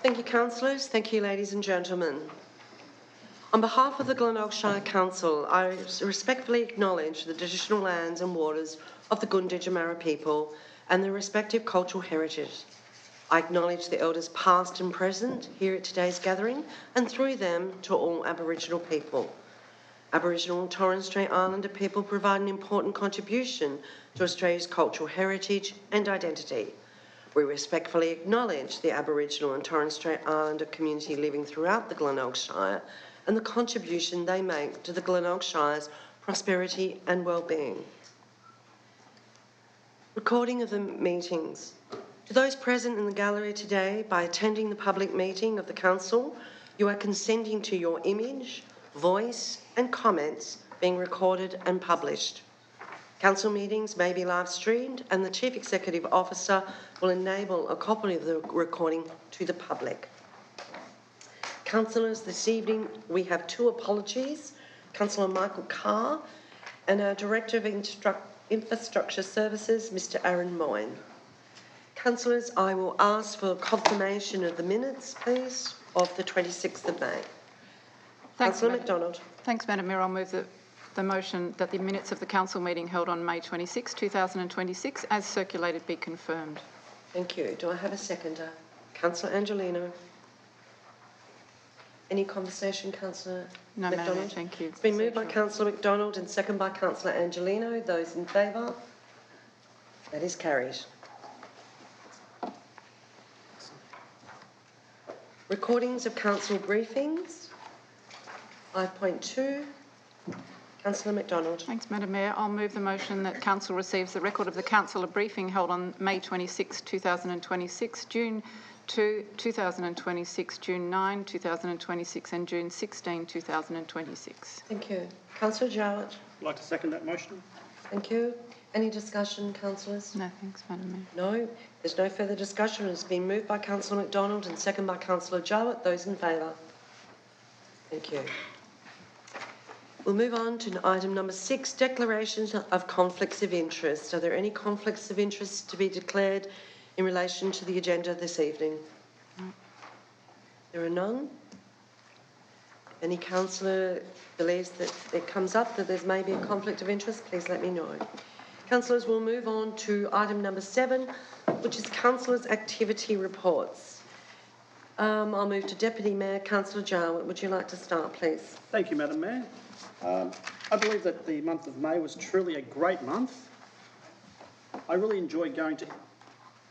Thank you, councillors. Thank you, ladies and gentlemen. On behalf of the Glenelg Shire Council, I respectfully acknowledge the traditional lands and waters of the Gunditjmara people and their respective cultural heritage. I acknowledge the elders past and present here at today's gathering and through them to all Aboriginal people. Aboriginal and Torres Strait Islander people provide an important contribution to Australia's cultural heritage and identity. We respectfully acknowledge the Aboriginal and Torres Strait Islander community living throughout the Glenelg Shire and the contribution they make to the Glenelg Shire's prosperity and well-being. Recording of the meetings. To those present in the gallery today, by attending the public meeting of the Council, you are consenting to your image, voice and comments being recorded and published. Council meetings may be live streamed and the Chief Executive Officer will enable a copy of the recording to the public. Councillors, this evening we have two apologies. Councillor Michael Carr and our Director of Infrastructure Services, Mr Aaron Moyne. Councillors, I will ask for confirmation of the minutes, please, of the 26th of May. Councillor McDonald. Thanks, Madam Mayor. I'll move the motion that the minutes of the council meeting held on May 26, 2026, as circulated, be confirmed. Thank you. Do I have a seconder? Councillor Angelino. Any conversation, Councillor McDonald? No, Madam, thank you. It's been moved by Councillor McDonald and seconded by Councillor Angelino. Those in favour? That is carried. Recordings of council briefings. 5.2. Councillor McDonald. Thanks, Madam Mayor. I'll move the motion that council receives the record of the council briefing held on May 26, 2026, June 2, 2026, June 9, 2026 and June 16, 2026. Thank you. Councillor Jowett. I'd like to second that motion. Thank you. Any discussion, councillors? No, thanks, Madam Mayor. No, there's no further discussion. It's been moved by Councillor McDonald and seconded by Councillor Jowett. Those in favour? Thank you. We'll move on to item number 6, declarations of conflicts of interest. Are there any conflicts of interest to be declared in relation to the agenda this evening? No. There are none. Any councillor believes that it comes up that there's maybe a conflict of interest, please let me know. Councillors, we'll move on to item number 7, which is councillors' activity reports. I'll move to Deputy Mayor, Councillor Jowett. Would you like to start, please? Thank you, Madam Mayor. I believe that the month of May was truly a great month. I really enjoyed going to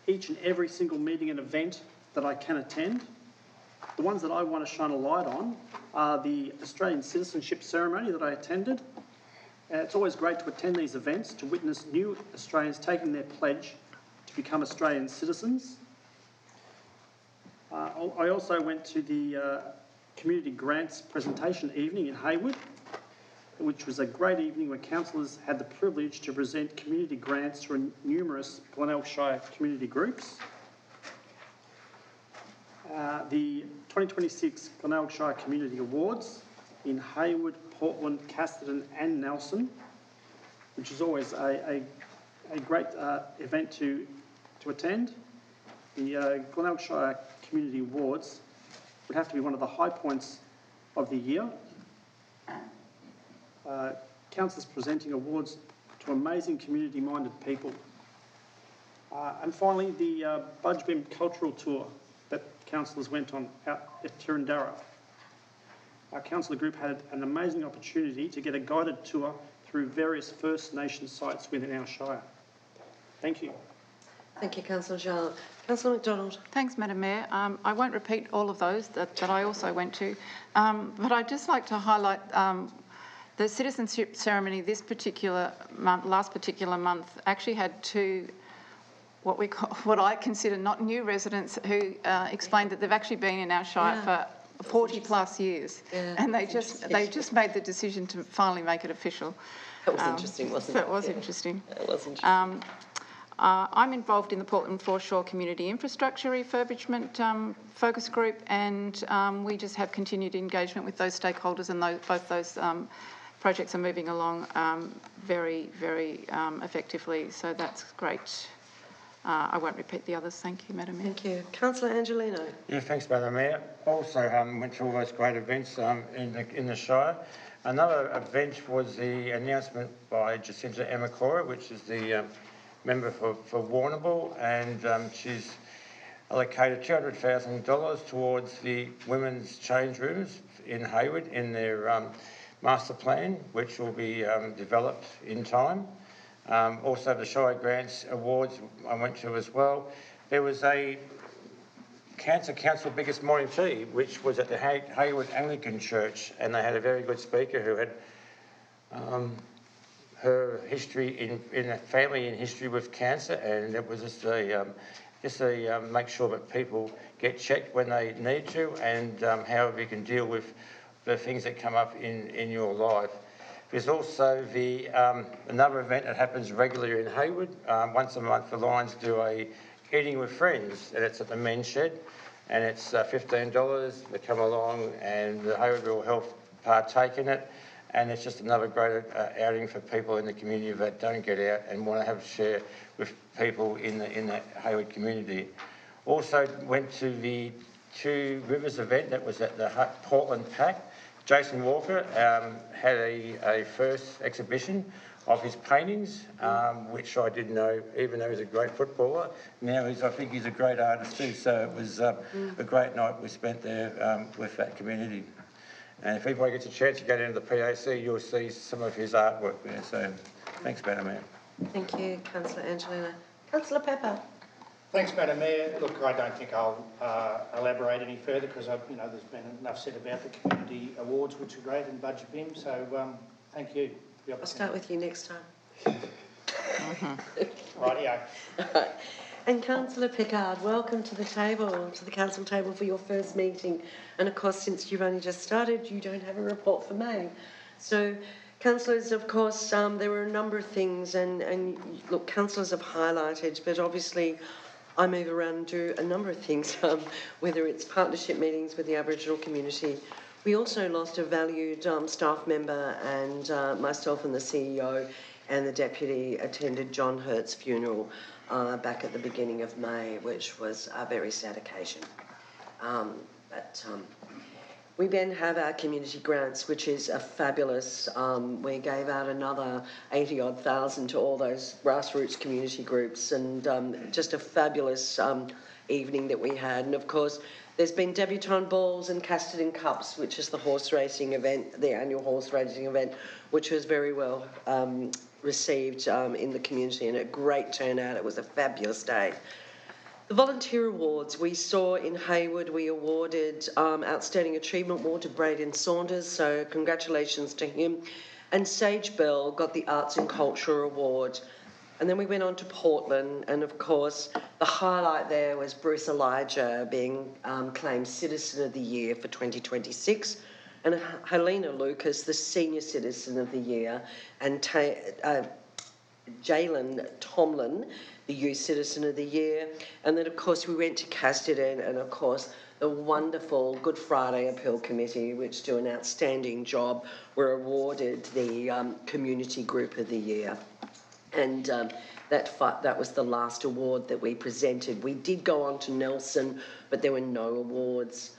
each and every single meeting and event that I can attend. The ones that I want to shine a light on are the Australian citizenship ceremony that I attended. It's always great to attend these events to witness new Australians taking their pledge to become Australian citizens. I also went to the community grants presentation evening in Haywood, which was a great evening where councillors had the privilege to present community grants to numerous Glenelg Shire community groups. The 2026 Glenelg Shire Community Awards in Haywood, Portland, Casterton and Nelson, which is always a great event to attend. The Glenelg Shire Community Awards would have to be one of the high points of the year. Councillors presenting awards to amazing community-minded people. And finally, the Budgebim Cultural Tour that councillors went on out at Tirrandara. Our councillor group had an amazing opportunity to get a guided tour through various First Nation sites within our Shire. Thank you. Thank you, Councillor Jarl. Councillor McDonald. Thanks, Madam Mayor. I won't repeat all of those that I also went to, but I'd just like to highlight the citizenship ceremony this particular month, last particular month, actually had two what I consider not new residents who explained that they've actually been in our Shire for 40 plus years, and they just made the decision to finally make it official. That was interesting, wasn't it? That was interesting. That was interesting. I'm involved in the Portland Foreshore Community Infrastructure Refurbishment Focus Group, and we just have continued engagement with those stakeholders, and both those projects are moving along very, very effectively, so that's great. I won't repeat the others. Thank you, Madam Mayor. Thank you. Councillor Angelino. Yeah, thanks, Madam Mayor. Also went to all those great events in the Shire. Another event was the announcement by Jacinta Emakora, which is the member for Warrnambool, and she's allocated $200,000 towards the women's change rooms in Hayward in their master plan, which will be developed in time. Also the Shire Grants Awards I went to as well. There was a Cancer Council Biggest Morning Tea, which was at the Hayward Anglican Church, and they had a very good speaker who had her history in a family in history with cancer, and it was just a make sure that people get checked when they need to, and how you can deal with the things that come up in your life. There's also another event that happens regularly in Hayward. Once a month, the Lions do a Eating with Friends, and it's at the Men's Shed, and it's $15. They come along, and the Hayward will help partake in it, and it's just another great outing for people in the community that don't get out and want to have a share with people in the Hayward community. Also went to the Two Rivers event that was at the Portland Pack. Jason Walker had a first exhibition of his paintings, which I didn't know, even though he's a great footballer. Now I think he's a great artist too, so it was a great night we spent there with that community. And if anybody gets a chance to go down to the PAC, you'll see some of his artwork there. So thanks, Madam Mayor. Thank you, Councillor Angelino. Councillor Pepper. Thanks, Madam Mayor. Look, I don't think I'll elaborate any further because there's been enough said about the community awards, which are great, and Budget BIM. So thank you. I'll start with you next time. Rightio. And Councillor Pickard, welcome to the table, to the council table for your first meeting. And of course, since you've only just started, you don't have a report for May. So, councillors, of course, there were a number of things, and look, councillors have highlighted, but obviously I move around and do a number of things, whether it's partnership meetings with the Aboriginal community. We also lost a valued staff member, and myself and the CEO and the deputy attended John Hurt's funeral back at the beginning of May, which was a very sad occasion. We then have our community grants, which is a fabulous, we gave out another 80-odd thousand to all those grassroots community groups, and just a fabulous evening that we had. And of course, there's been debutante balls and Casterton Cups, which is the horse racing event, the annual horse racing event, which was very well received in the community, and a great turnout. It was a fabulous day. The volunteer awards we saw in Hayward, we awarded Outstanding Achievement Award to Braden Saunders, so congratulations to him. And Sage Bell got the Arts and Culture Award. And then we went on to Portland, and of course, the highlight there was Bruce Elijah being claimed Citizen of the Year for 2026, and Helena Lucas, the Senior Citizen of the Year, and Jalen Tomlin, the Youth Citizen of the Year. And then, of course, we went to Casterton, and of course, the wonderful Good Friday Appeal Committee, which do an outstanding job, were awarded the Community Group of the Year. And that was the last award that we presented. We did go on to Nelson, but there were no awards.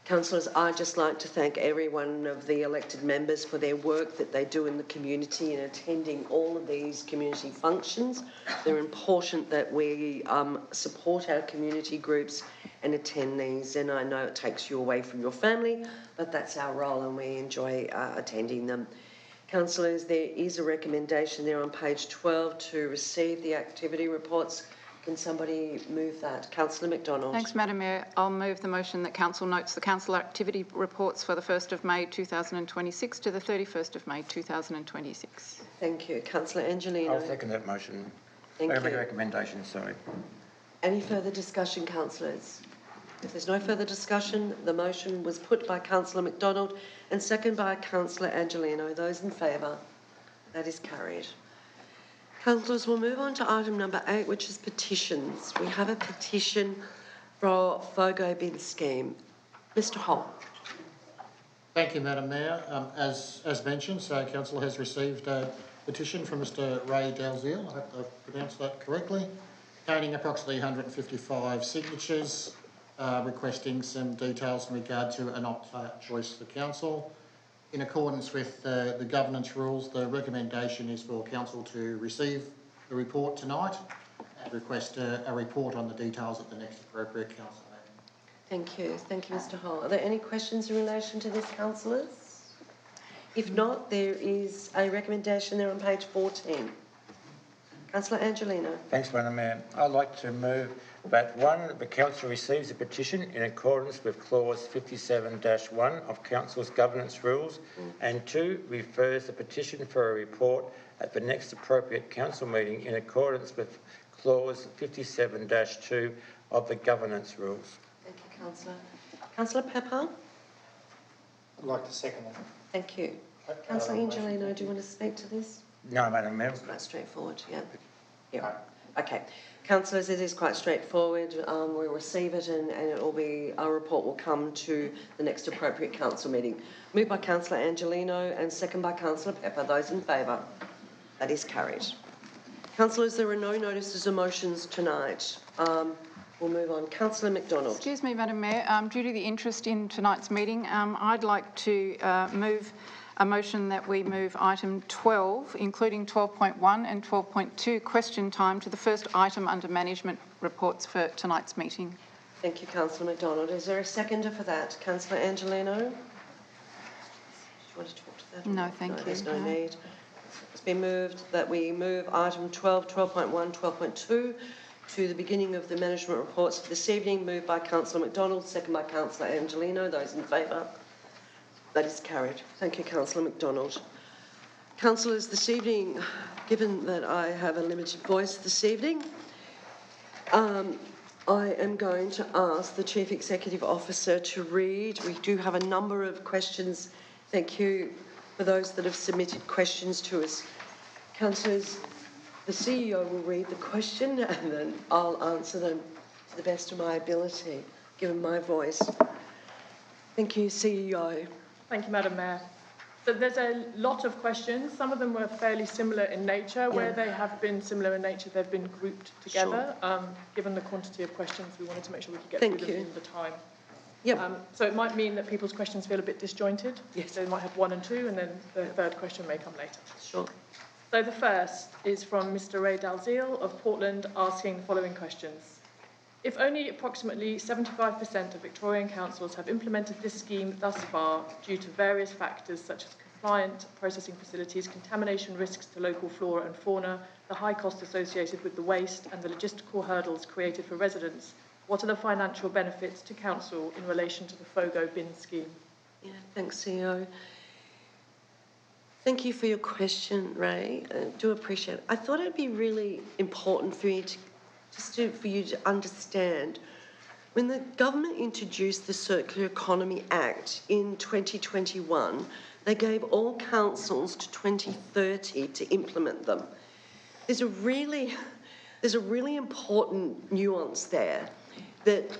Councillors, I'd just like to thank every one of the elected members for their work that they do in the community in attending all of these community functions. They're important that we support our community groups and attend these, and I know it takes you away from your family, but that's our role and we enjoy attending them. Councillors, there is a recommendation there on page 12 to receive the activity reports. Can somebody move that? Councillor McDonald. Thanks, Madam Mayor. I'll move the motion that Council notes the Council activity reports for the 1st of May 2026 to the 31st of May 2026. Thank you. Councillor Angelino. I'll second that motion. Thank you. Recommendation, sorry. Any further discussion, councillors? If there's no further discussion, the motion was put by Councillor McDonald and seconded by Councillor Angelino. Those in favour? That is carried. Councillors, we'll move on to item number 8, which is petitions. We have a petition for FOGO bin scheme. Mr Holt. Thank you, Madam Mayor. As mentioned, Council has received a petition from Mr Ray Dalziel. I hope I've pronounced that correctly. containing approximately 155 signatures, requesting some details in regard to an opt-out choice for council. In accordance with the governance rules, the recommendation is for council to receive the report tonight and request a report on the details at the next appropriate council meeting. Thank you. Thank you, Mr Hall. Are there any questions in relation to this, councillors? If not, there is a recommendation there on page 14. Councillor Angelino. Thanks, Madam Mayor. I'd like to move that 1, the council receives a petition in accordance with clause 57-1 of council's governance rules, and 2, refers the petition for a report at the next appropriate council meeting in accordance with clause 57-2 of the governance rules. Thank you, Councillor. Councillor Pepper. I'd like to second that. Thank you. Councillor Angelino, do you want to speak to this? No, Madam Mayor. It's quite straightforward, yeah. Yeah. Okay. Councillors, it is quite straightforward. We'll receive it and it will be, our report will come to the next appropriate council meeting. Moved by Councillor Angelino and second by Councillor Pepper. Those in favour? That is carried. Councillors, there are no notices of motions tonight. We'll move on. Councillor McDonald. Excuse me, Madam Mayor. Due to the interest in tonight's meeting, I'd like to move a motion that we move item 12, including 12.1 and 12.2 question time, to the first item under management reports for tonight's meeting. Thank you, Councillor McDonald. Is there a seconder for that? Councillor Angelino? Do you want to talk to that? No, thank you. There's no need. It's been moved that we move item 12, 12.1, 12.2 to the beginning of the management reports for this evening. Moved by Councillor McDonald, second by Councillor Angelino. Those in favour? That is carried. Thank you, Councillor McDonald. Councillors, this evening, given that I have a limited voice this evening, I am going to ask the Chief Executive Officer to read. We do have a number of questions. Thank you for those that have submitted questions to us. Councillors, the CEO will read the question and then I'll answer them to the best of my ability, given my voice. Thank you, CEO. Thank you, Madam Mayor. So there's a lot of questions. Some of them were fairly similar in nature. Where they have been similar in nature, they've been grouped together. Sure. Given the quantity of questions, we wanted to make sure we could get through them in the time. Yep. So it might mean that people's questions feel a bit disjointed. Yes. They might have 1 and 2, and then the third question may come later. Sure. So the first is from Mr. Ray Dalziel of Portland, asking the following questions. If only approximately 75% of Victorian councils have implemented this scheme thus far due to various factors such as compliant processing facilities, contamination risks to local flora and fauna, the high cost associated with the waste and the logistical hurdles created for residents, what are the financial benefits to council in relation to the FOGO bin scheme? Yeah, thanks, CEO. Thank you for your question, Ray. I do appreciate it. I thought it'd be really important for you to understand, when the government introduced the Circular Economy Act in 2021, they gave all councils to 2030 to implement them. There's a really important nuance there, that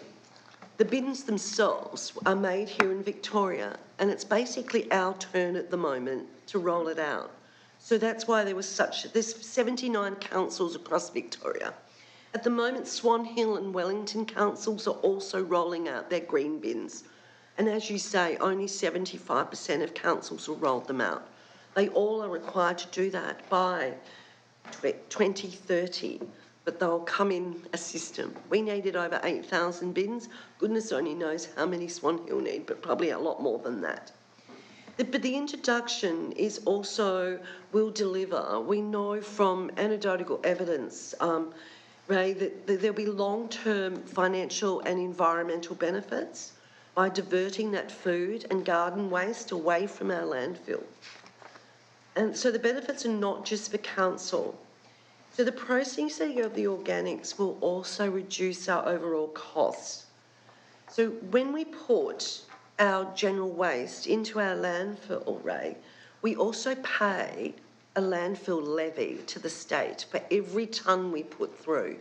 the bins themselves are made here in Victoria, and it's basically our turn at the moment to roll it out. So that's why there's 79 councils across Victoria. At the moment, Swan Hill and Wellington councils are also rolling out their green bins. And as you say, only 75% of councils will roll them out. They all are required to do that by 2030, but they'll come in a system. We needed over 8,000 bins. Goodness only knows how many Swan Hill need, but probably a lot more than that. But the introduction is also, will deliver. We know from anecdotal evidence, Ray, that there'll be long-term financial and environmental benefits by diverting that food and garden waste away from our landfill. And so the benefits are not just for council. So the processing of the organics will also reduce our overall costs. So when we put our general waste into our landfill, Ray, we also pay a landfill levy to the state for every tonne we put through.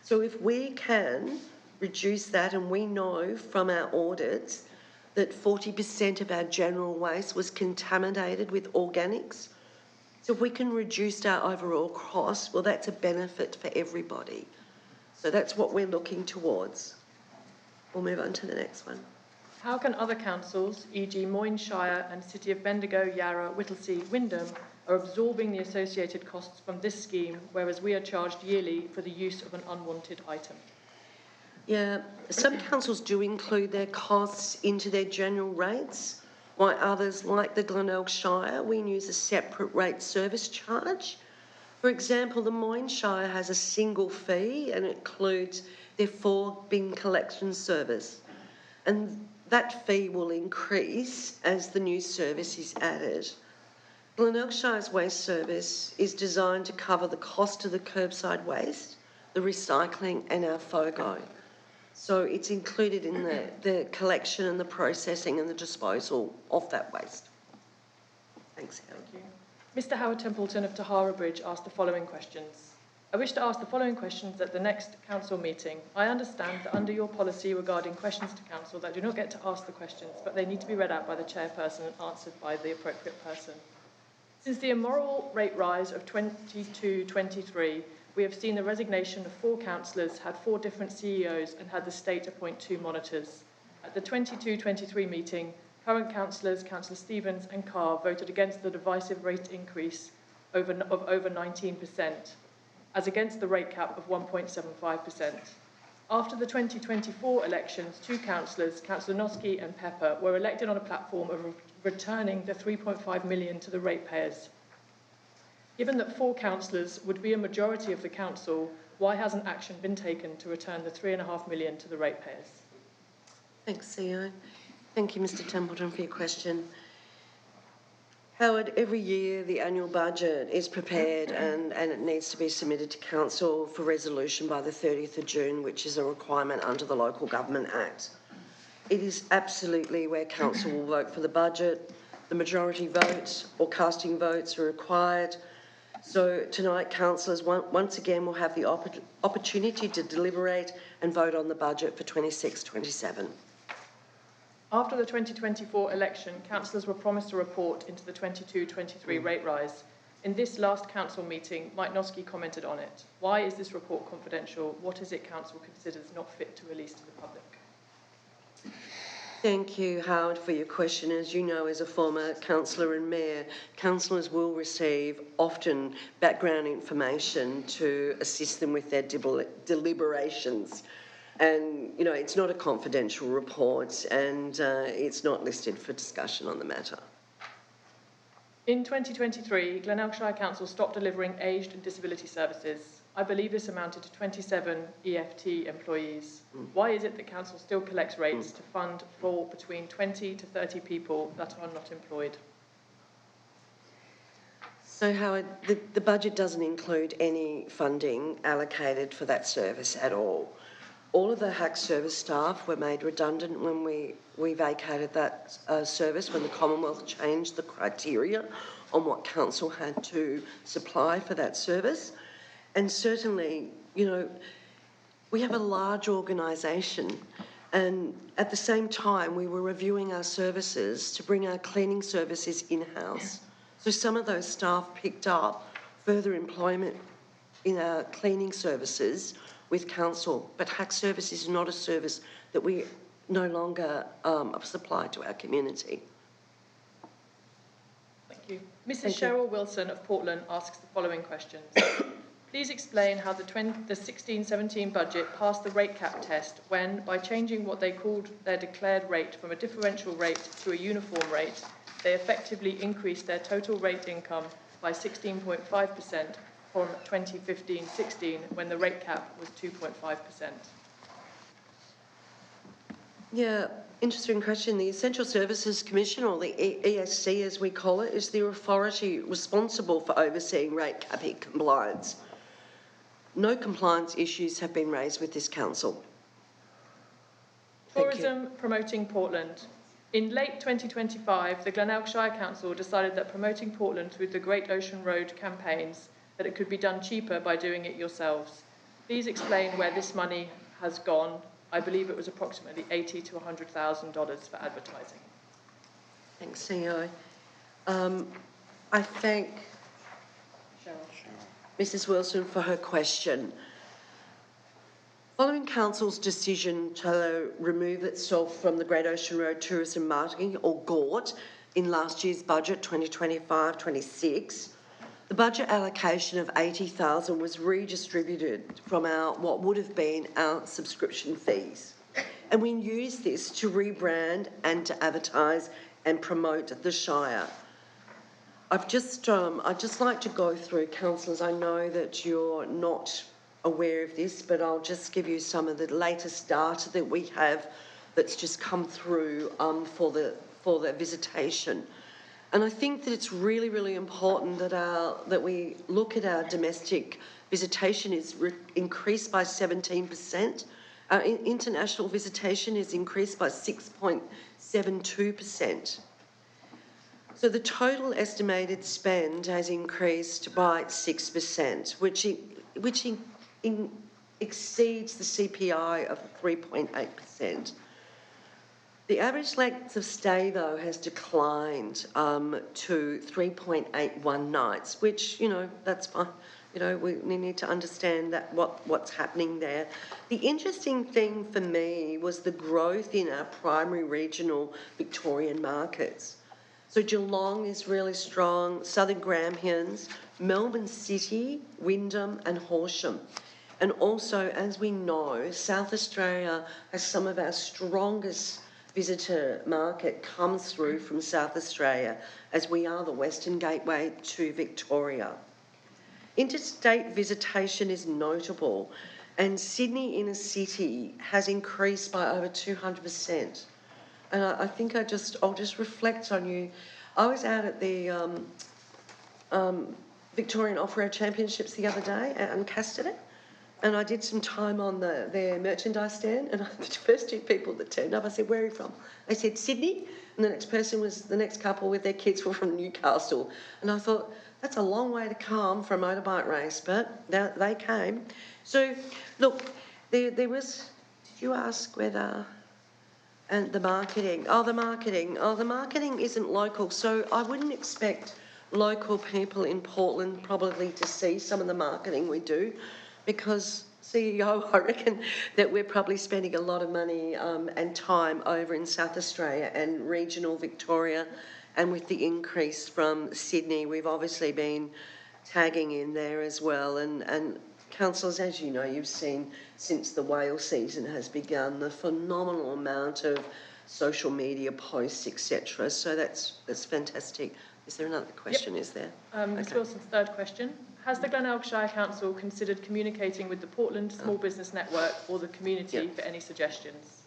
So if we can reduce that, and we know from our audits that 40% of our general waste was contaminated with organics, so if we can reduce our overall cost, well, that's a benefit for everybody. So that's what we're looking towards. We'll move on to the next one. How can other councils, e.g. Moyne Shire and City of Bendigo, Yarra, Whittlesea, Wyndham, are absorbing the associated costs from this scheme, whereas we are charged yearly for the use of an unwanted item? Yeah, some councils do include their costs into their general rates, while others, like the Glenelg Shire, we use a separate rate service charge. For example, the Moyne Shire has a single fee and it includes their 4 bin collection service. And that fee will increase as the new service is added. Glenelg Shire's waste service is designed to cover the cost of the curbside waste, the recycling and our FOGO. So it's included in the collection and the processing and the disposal of that waste. Thanks, Helen. Thank you. Mr. Howard Templeton of Tahara Bridge asked the following questions. I wish to ask the following questions at the next council meeting. I understand that under your policy regarding questions to council that do not get to ask the questions, but they need to be read out by the chairperson and answered by the appropriate person. Since the immoral rate rise of 22-23, we have seen the resignation of 4 councillors, had 4 different CEOs and had the state appoint 2 monitors. At the 22-23 meeting, current councillors, Councillor Stevens and Carr, voted against the divisive rate increase of over 19%, as against the rate cap of 1.75%. After the 2024 elections, 2 councillors, Councillor Noski and Pepper, were elected on a platform of returning the 3.5 million to the ratepayers. Given that 4 councillors would be a majority of the council, why hasn't action been taken to return the 3.5 million to the ratepayers? Thanks, CEO. Thank you, Mr. Templeton, for your question. Howard, every year the annual budget is prepared and it needs to be submitted to council for resolution by the 30th of June, which is a requirement under the Local Government Act. It is absolutely where council will vote for the budget. The majority vote or casting votes are required. So tonight, councillors once again will have the opportunity to deliberate and vote on the budget for 26-27. After the 2024 election, councillors were promised a report into the 22-23 rate rise. In this last council meeting, Mike Noski commented on it. Why is this report confidential? What is it council considers not fit to release to the public? Thank you, Howard, for your question. As you know, as a former councillor and mayor, councillors will receive often background information to assist them with their deliberations. And, you know, it's not a confidential report and it's not listed for discussion on the matter. In 2023, Glenelg Shire Council stopped delivering aged and disability services. I believe this amounted to 27 EFT employees. Why is it that council still collects rates to fund for between 20 to 30 people that are not employed? So, Howard, the budget doesn't include any funding allocated for that service at all. All of the HAC service staff were made redundant when we vacated that service, when the Commonwealth changed the criteria on what council had to supply for that service. And certainly, you know, we have a large organisation and at the same time we were reviewing our services to bring our cleaning services in-house. So some of those staff picked up further employment in our cleaning services with council, but HAC service is not a service that we no longer supply to our community. Thank you. Mrs. Cheryl Wilson of Portland asks the following questions. Please explain how the 16-17 budget passed the rate cap test when, by changing what they called their declared rate from a differential rate to a uniform rate, they effectively increased their total rate income by 16.5% from 2015-16 when the rate cap was 2.5%. Yeah, interesting question. The Essential Services Commission, or the ESC as we call it, is the authority responsible for overseeing rate capping compliance. No compliance issues have been raised with this council. Tourism promoting Portland. In late 2025, the Glenelg Shire Council decided that promoting Portland through the Great Ocean Road campaigns, that it could be done cheaper by doing it yourselves. Please explain where this money has gone. I believe it was approximately $80,000 to $100,000 for advertising. Thanks, CEO. I thank Mrs. Wilson for her question. Following Council's decision to remove itself from the Great Ocean Road Tourism Marketing, or GORT, in last year's budget, 2025-26, the budget allocation of $80,000 was redistributed from what would have been our subscription fees. And we used this to rebrand and to advertise and promote the Shire. I'd just like to go through, councillors, I know that you're not aware of this, but I'll just give you some of the latest data that we have that's just come through for the visitation. And I think that it's really, really important that we look at our domestic visitation is increased by 17%. Our international visitation is increased by 6.72%. So the total estimated spend has increased by 6%, which exceeds the CPI of 3.8%. The average length of stay, though, has declined to 3.81 nights, which, you know, that's fine. You know, we need to understand that what's happening there. The interesting thing for me was the growth in our primary regional Victorian markets. So Geelong is really strong, Southern Grampians, Melbourne City, Wyndham and Horsham. And also, as we know, South Australia has some of our strongest visitor market comes through from South Australia, as we are the Western Gateway to Victoria. Interstate visitation is notable, and Sydney inner city has increased by over 200%. And I think I'll just reflect on you. I was out at the Victorian Off-Road Championships the other day in Casterton, and I did some time on their merchandise stand, and the first two people that turned up, I said, "Where are you from?" They said, "Sydney," and the next couple with their kids were from Newcastle. And I thought, that's a long way to come for a motorbike race, but they came. So, look, there was, did you ask whether, and the marketing isn't local, so I wouldn't expect local people in Portland probably to see some of the marketing we do, because CEO, I reckon that we're probably spending a lot of money and time over in South Australia and regional Victoria, and with the increase from Sydney, we've obviously been tagging in there as well. And councillors, as you know, you've seen since the whale season has begun the phenomenal amount of social media posts, etc. So that's fantastic. Is there another question? Yep. Is there? Ms Wilson's third question. Has the Glenelg Shire Council considered communicating with the Portland Small Business Network or the community for any suggestions?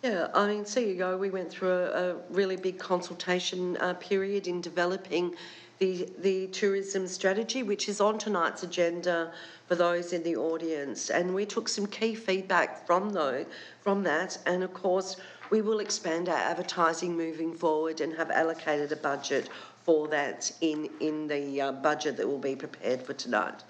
Yeah, I mean, CEO, we went through a really big consultation period in developing the tourism strategy, which is on tonight's agenda for those in the audience. And we took some key feedback from that. And of course, we will expand our advertising moving forward and have allocated a budget for that in the budget that will be prepared for tonight.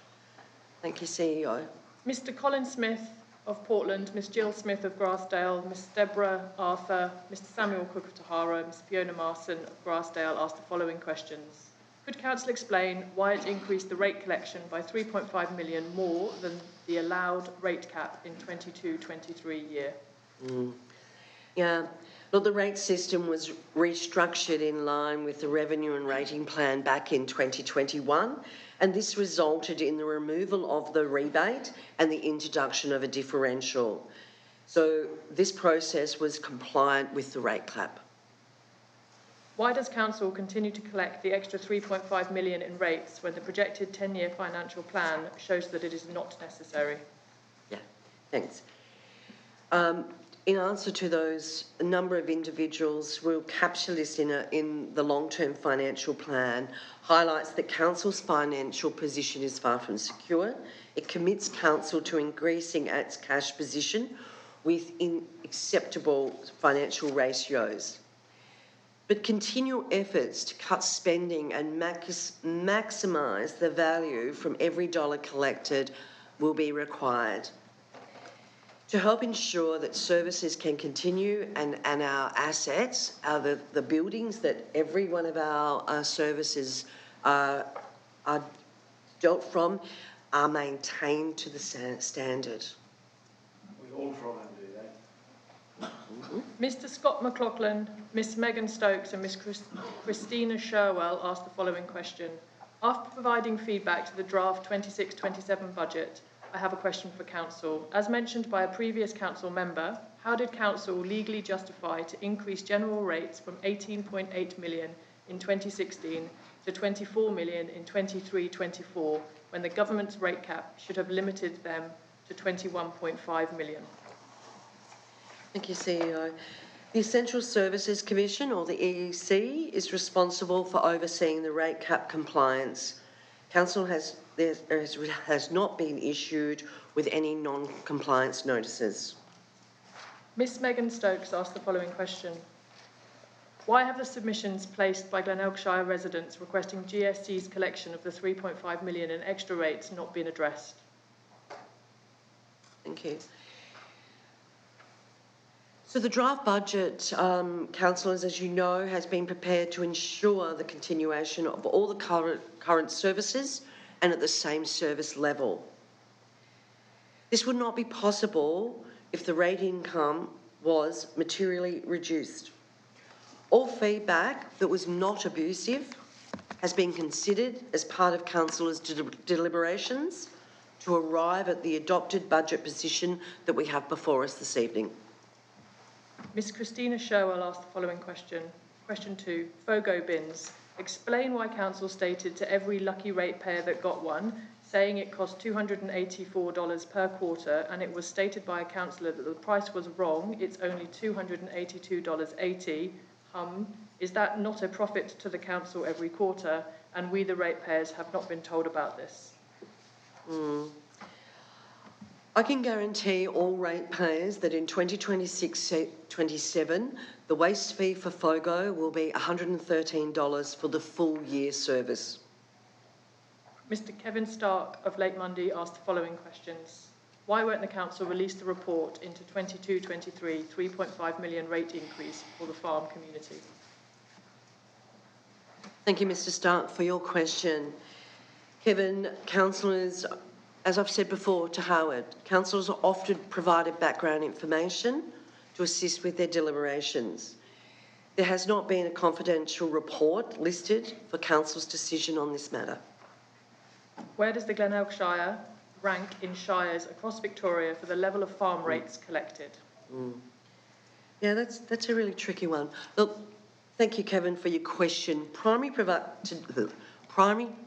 Thank you, CEO. Mr Colin Smith of Portland, Ms Jill Smith of Grassdale, Ms Deborah Arthur, Mr Samuel Cook of Tahara, Ms Fiona Marson of Grassdale asked the following questions. Could Council explain why it increased the rate collection by 3.5 million more than the allowed rate cap in 22-23 year? Yeah, look, the rate system was restructured in line with the revenue and rating plan back in 2021, and this resulted in the removal of the rebate and the introduction of a differential. So this process was compliant with the rate cap. Why does Council continue to collect the extra 3.5 million in rates when the projected 10-year financial plan shows that it is not necessary? Yeah, thanks. In answer to those, a number of individuals will capture this in the long-term financial plan, highlights that Council's financial position is far from secure. It commits Council to increasing its cash position with acceptable financial ratios. But continual efforts to cut spending and maximise the value from every dollar collected will be required. To help ensure that services can continue and our assets, the buildings that every one of our services are dealt from, are maintained to the standard. all try and do that. Mr Scott McLaughlin, Miss Megan Stokes and Miss Christina Sherwell asked the following question. After providing feedback to the draft 26-27 budget, I have a question for Council. As mentioned by a previous Council member, how did Council legally justify to increase general rates from 18.8 million in 2016 to 24 million in 23-24 when the government's rate cap should have limited them to 21.5 million? Thank you, CEO. The Essential Services Commission, or the EEC, is responsible for overseeing the rate cap compliance. Council has not been issued with any non-compliance notices. Miss Megan Stokes asked the following question. Why have the submissions placed by Glenelg Shire residents requesting GST's collection of the 3.5 million in extra rates not been addressed? Thank you. So the draft budget, councillors, as you know, has been prepared to ensure the continuation of all the current services and at the same service level. This would not be possible if the rate income was materially reduced. All feedback that was not abusive has been considered as part of councillors' deliberations to arrive at the adopted budget position that we have before us this evening. Miss Christina Sherwell asked the following question. Question 2, FOGO bins. Explain why Council stated to every lucky ratepayer that got one, saying it cost $284 per quarter, and it was stated by a councillor that the price was wrong, it's only $282.80. Is that not a profit to the Council every quarter, and we the ratepayers have not been told about this? I can guarantee all ratepayers that in 2026-27, the waste fee for FOGO will be $113 for the full year service. Mr Kevin Stark of Lake Mundy asked the following questions. Why won't the Council release the report into 22-23 3.5 million rate increase for the farm community? Thank you, Mr Stark, for your question. Kevin, councillors, as I've said before to Howard, councillors are often provided background information to assist with their deliberations. There has not been a confidential report listed for council's decision on this matter. Where does the Glenelg Shire rank in shires across Victoria for the level of farm rates collected? Yeah, that's a really tricky one. Look, thank you, Kevin, for your question. Primary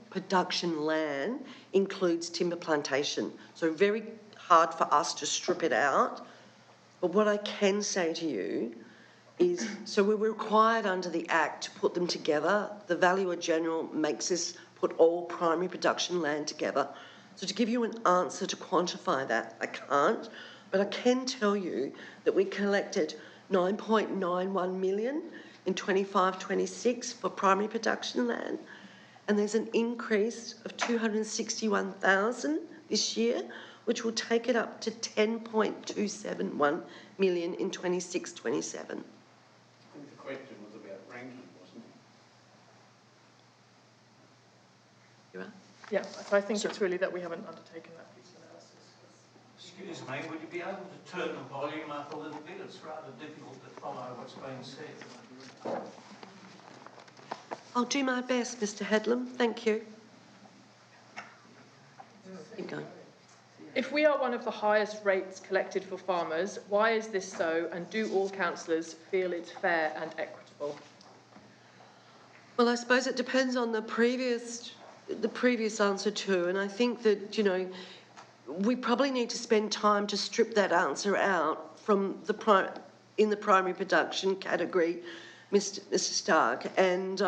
production land includes timber plantation, so very hard for us to strip it out. But what I can say to you is, so we're required under the Act to put them together. The Valuer General makes us put all primary production land together. So to give you an answer to quantify that, I can't, but I can tell you that we collected 9.91 million in 25-26 for primary production land, and there's an increase of 261,000 this year, which will take it up to 10.271 million in 26-27. I think the question was about ranking, wasn't it? You are? Yeah, so I think it's really that we haven't undertaken that piece of analysis. Excuse me, would you be able to turn the volume up a little bit? It's rather difficult to follow what's being said. I'll do my best, Mr. Headlam. Thank you. Keep going. If we are one of the highest rates collected for farmers, why is this so, and do all councillors feel it's fair and equitable? Well, I suppose it depends on the previous answer too, and I think that, you know, we probably need to spend time to strip that answer out from in the primary production category, Mr. Stark, and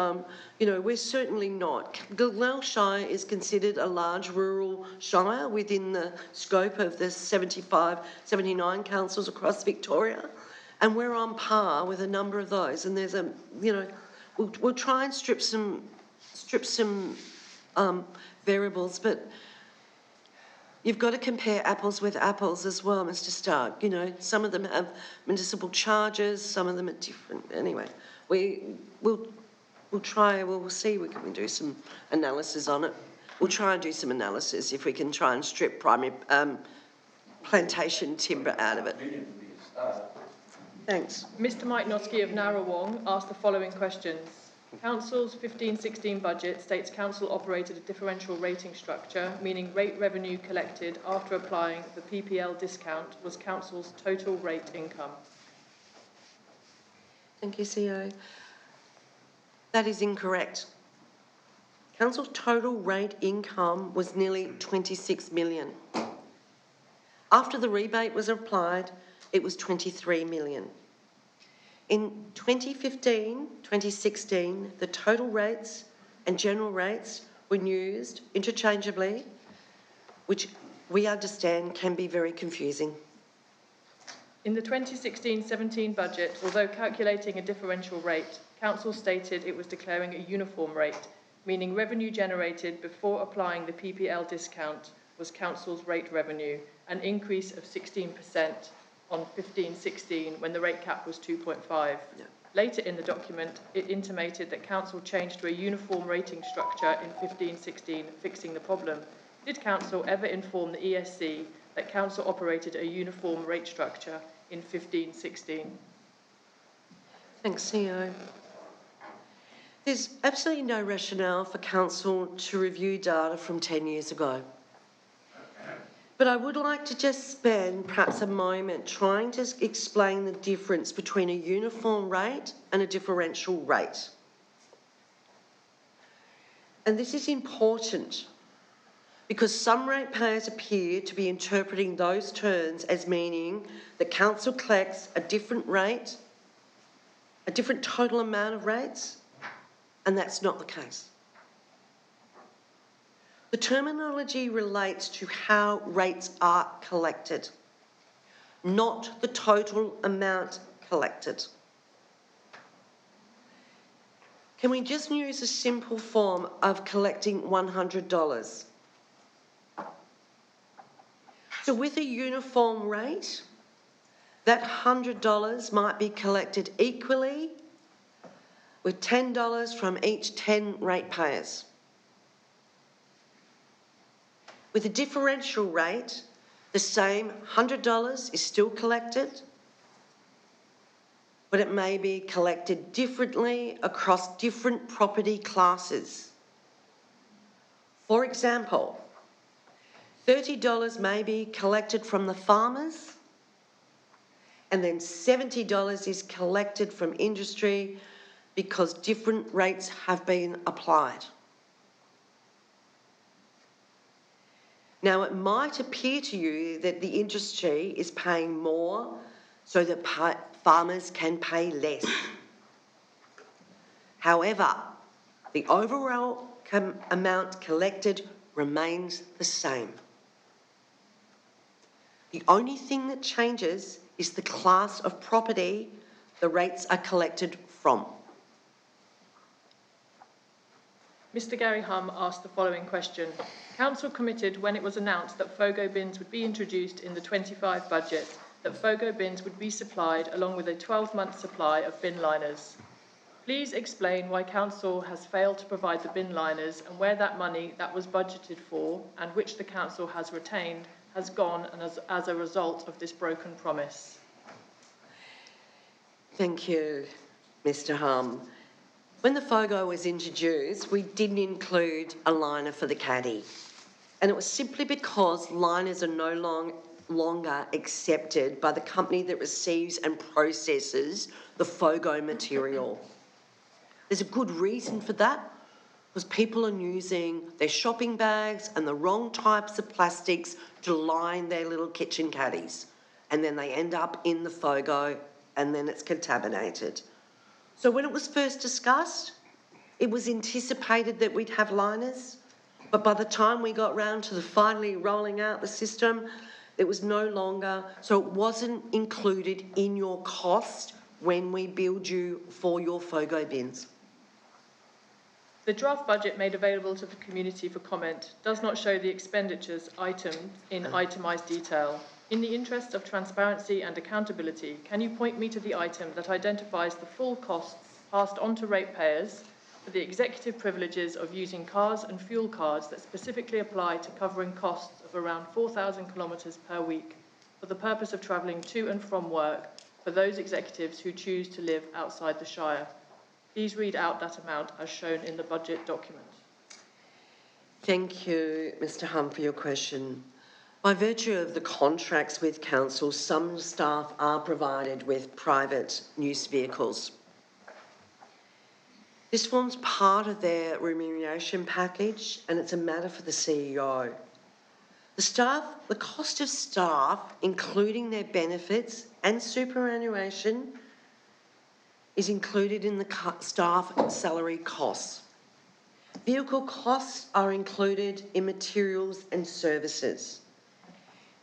you know, we're certainly not. Glenelg Shire is considered a large rural shire within the scope of the 79 councils across Victoria, and we're on par with a number of those. And there's a, you know, we'll try and strip some variables, but you've got to compare apples with apples as well, Mr. Stark. You know, some of them have municipal charges, some of them are different. Anyway, we'll see. We can do some analysis on it. We'll try and do some analysis if we can try and strip primary plantation timber out of it. Thanks. Mr Mike Notsky of Narrawong asked the following questions. Council's 15-16 budget states council operated a differential rating structure, meaning rate revenue collected after applying the PPL discount was council's total rate income. Thank you, CEO. That is incorrect. Council's total rate income was nearly 26 million. After the rebate was applied, it was 23 million. In 2015-2016, the total rates and general rates were used interchangeably, which we understand can be very confusing. In the 2016-17 budget, although calculating a differential rate, Council stated it was declaring a uniform rate, meaning revenue generated before applying the PPL discount was Council's rate revenue, an increase of 16% on 15-16 when the rate cap was 2.5. No. Later in the document, it intimated that Council changed to a uniform rating structure in 15-16, fixing the problem. Did Council ever inform the ESC that Council operated a uniform rate structure in 15-16? Thanks, CEO. There's absolutely no rationale for Council to review data from 10 years ago. But I would like to just spend perhaps a moment trying to explain the difference between a uniform rate and a differential rate. And this is important because some ratepayers appear to be interpreting those terms as meaning that Council collects a different rate, a different total amount of rates, and that's not the case. The terminology relates to how rates are collected, not the total amount collected. Can we just use a simple form of collecting $100? So with a uniform rate, that $100 might be collected equally with $10 from each 10 ratepayers. With a differential rate, the same $100 is still collected, but it may be collected differently across different property classes. For example, $30 may be collected from the farmers, and then $70 is collected from industry because different rates have been applied. Now, it might appear to you that the industry is paying more so that farmers can pay less. However, the overall amount collected remains the same. The only thing that changes is the class of property the rates are collected from. Mr Gary Hum asked the following question. Council committed when it was announced that FOGO bins would be introduced in the 25 budget that FOGO bins would be supplied along with a 12-month supply of bin liners. Please explain why Council has failed to provide the bin liners and where that money that was budgeted for and which the Council has retained has gone and as a result of this broken promise. Thank you, Mr Hum. When the FOGO was introduced, we didn't include a liner for the caddy. And it was simply because liners are no longer accepted by the company that receives and processes the FOGO material. There's a good reason for that, because people are using their shopping bags and the wrong types of plastics to line their little kitchen caddies. And then they end up in the FOGO and then it's contaminated. So when it was first discussed, it was anticipated that we'd have liners, but by the time we got round to finally rolling out the system, it was no longer, so it wasn't included in your cost when we billed you for your FOGO bins. The draft budget made available to the community for comment does not show the expenditures item in itemised detail. In the interest of transparency and accountability, can you point me to the item that identifies the full costs passed on to ratepayers for the executive privileges of using cars and fuel cards that specifically apply to covering costs of around 4,000 kilometres per week for the purpose of travelling to and from work for those executives who choose to live outside the Shire. Please read out that amount as shown in the budget document. Thank you, Mr Humm, for your question. By virtue of the contracts with council, some staff are provided with private use vehicles. This forms part of their remuneration package and it's a matter for the CEO. The cost of staff, including their benefits and superannuation, is included in the staff salary costs. Vehicle costs are included in materials and services.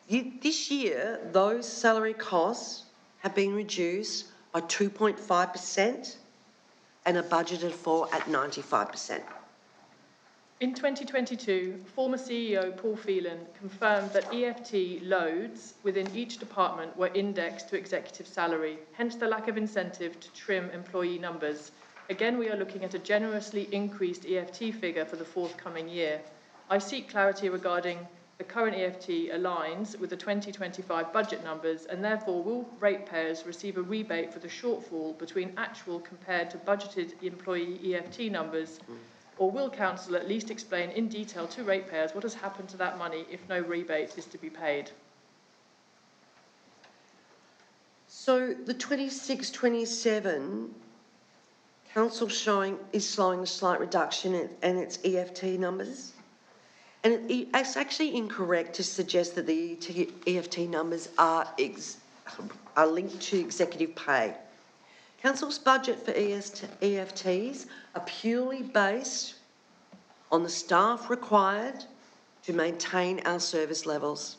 This year, those salary costs have been reduced by 2.5% and are budgeted for at 95%. In 2022, former CEO Paul Phelan confirmed that EFT loads within each department were indexed to executive salary, hence the lack of incentive to trim employee numbers. Again, we are looking at a generously increased EFT figure for the forthcoming year. I seek clarity regarding the current EFT aligns with the 2025 budget numbers and therefore will ratepayers receive a rebate for the shortfall between actual compared to budgeted employee EFT numbers, or will council at least explain in detail to ratepayers what has happened to that money if no rebate is to be paid? So the 26-27 council is showing a slight reduction in its EFT numbers. And it's actually incorrect to suggest that the EFT numbers are linked to executive pay. Council's budget for EFTs are purely based on the staff required to maintain our service levels.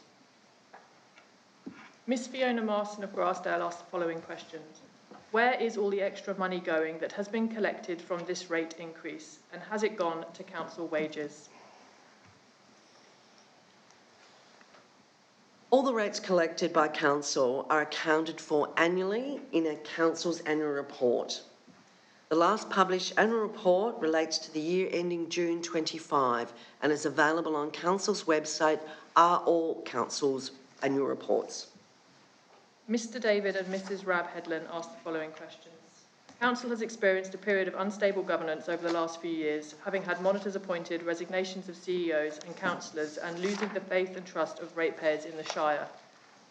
Miss Fiona Marston of Grassdale asked the following questions. Where is all the extra money going that has been collected from this rate increase, and has it gone to council wages? All the rates collected by council are accounted for annually in a council's annual report. The last published annual report relates to the year ending June 25 and is available on council's website, are all council's annual reports. Mr David and Mrs Rab Headland asked the following questions. Council has experienced a period of unstable governance over the last few years, having had monitors appointed, resignations of CEOs and councillors, and losing the faith and trust of ratepayers in the Shire.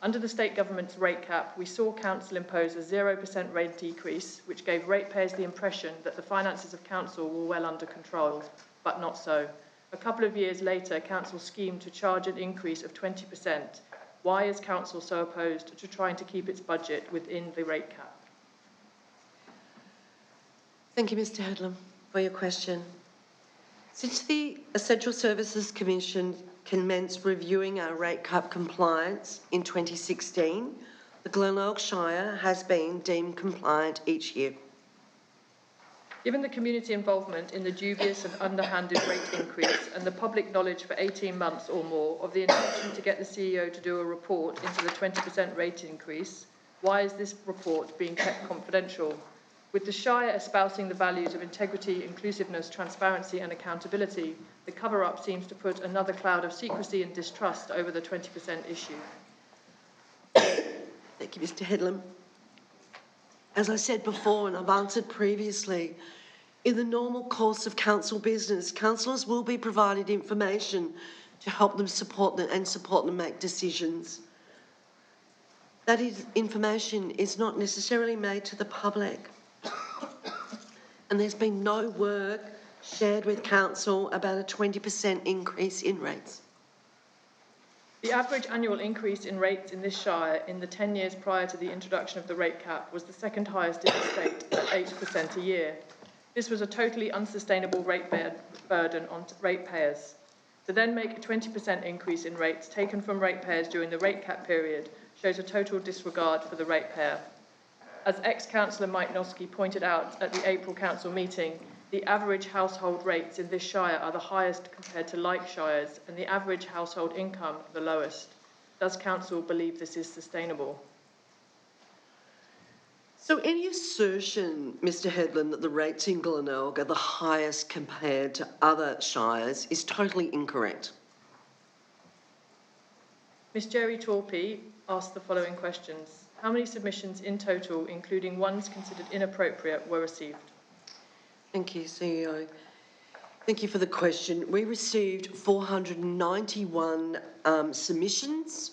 Under the state government's rate cap, we saw council impose a 0% rate decrease, which gave ratepayers the impression that the finances of council were well under control, but not so. A couple of years later, council schemed to charge an increase of 20%. Why is council so opposed to trying to keep its budget within the rate cap? Thank you, Mr Headlam, for your question. Since the Essential Services Commission commenced reviewing our rate cap compliance in 2016, the Glenelg Shire has been deemed compliant each year. Given the community involvement in the dubious and underhanded rate increase and the public knowledge for 18 months or more of the intention to get the CEO to do a report into the 20% rate increase, why is this report being kept confidential? With the Shire espousing the values of integrity, inclusiveness, transparency and accountability, the cover-up seems to put another cloud of secrecy and distrust over the 20% issue. Thank you, Mr Headlam. As I said before, and I've answered previously, in the normal course of council business, councillors will be provided information to help them support them make decisions. That information is not necessarily made to the public. And there's been no work shared with council about a 20% increase in rates. The average annual increase in rates in this Shire in the 10 years prior to the introduction of the rate cap was the second highest in the state at 8% a year. This was a totally unsustainable rate burden on ratepayers. To then make a 20% increase in rates taken from ratepayers during the rate cap period shows a total disregard for the ratepayer. As ex-councillor Mike Noski pointed out at the April council meeting, the average household rates in this Shire are the highest compared to like Shires and the average household income the lowest. Does council believe this is sustainable? So any assertion, Mr Headland, that the rates in Glenelg are the highest compared to other Shires is totally incorrect. Ms Jerry Torpy asked the following questions. How many submissions in total, including ones considered inappropriate, were received? Thank you, CEO. Thank you for the question. We received 491 submissions.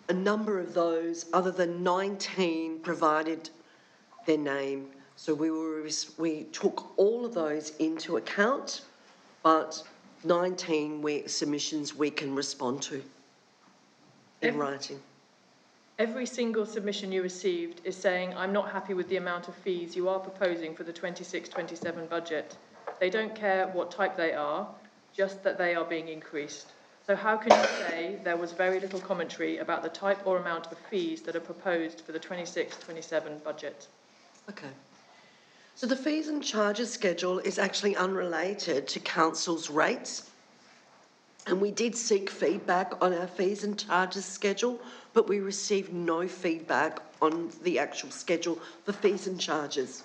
A number of those, other than 19, provided their name. So we took all of those into account, but 19 submissions we can respond to in writing. Every single submission you received is saying, I'm not happy with the amount of fees you are proposing for the 26-27 budget. They don't care what type they are, just that they are being increased. So how can you say there was very little commentary about the type or amount of fees that are proposed for the 26-27 budget? Okay. So the fees and charges schedule is actually unrelated to council's rates. And we did seek feedback on our fees and charges schedule, but we received no feedback on the actual schedule for fees and charges.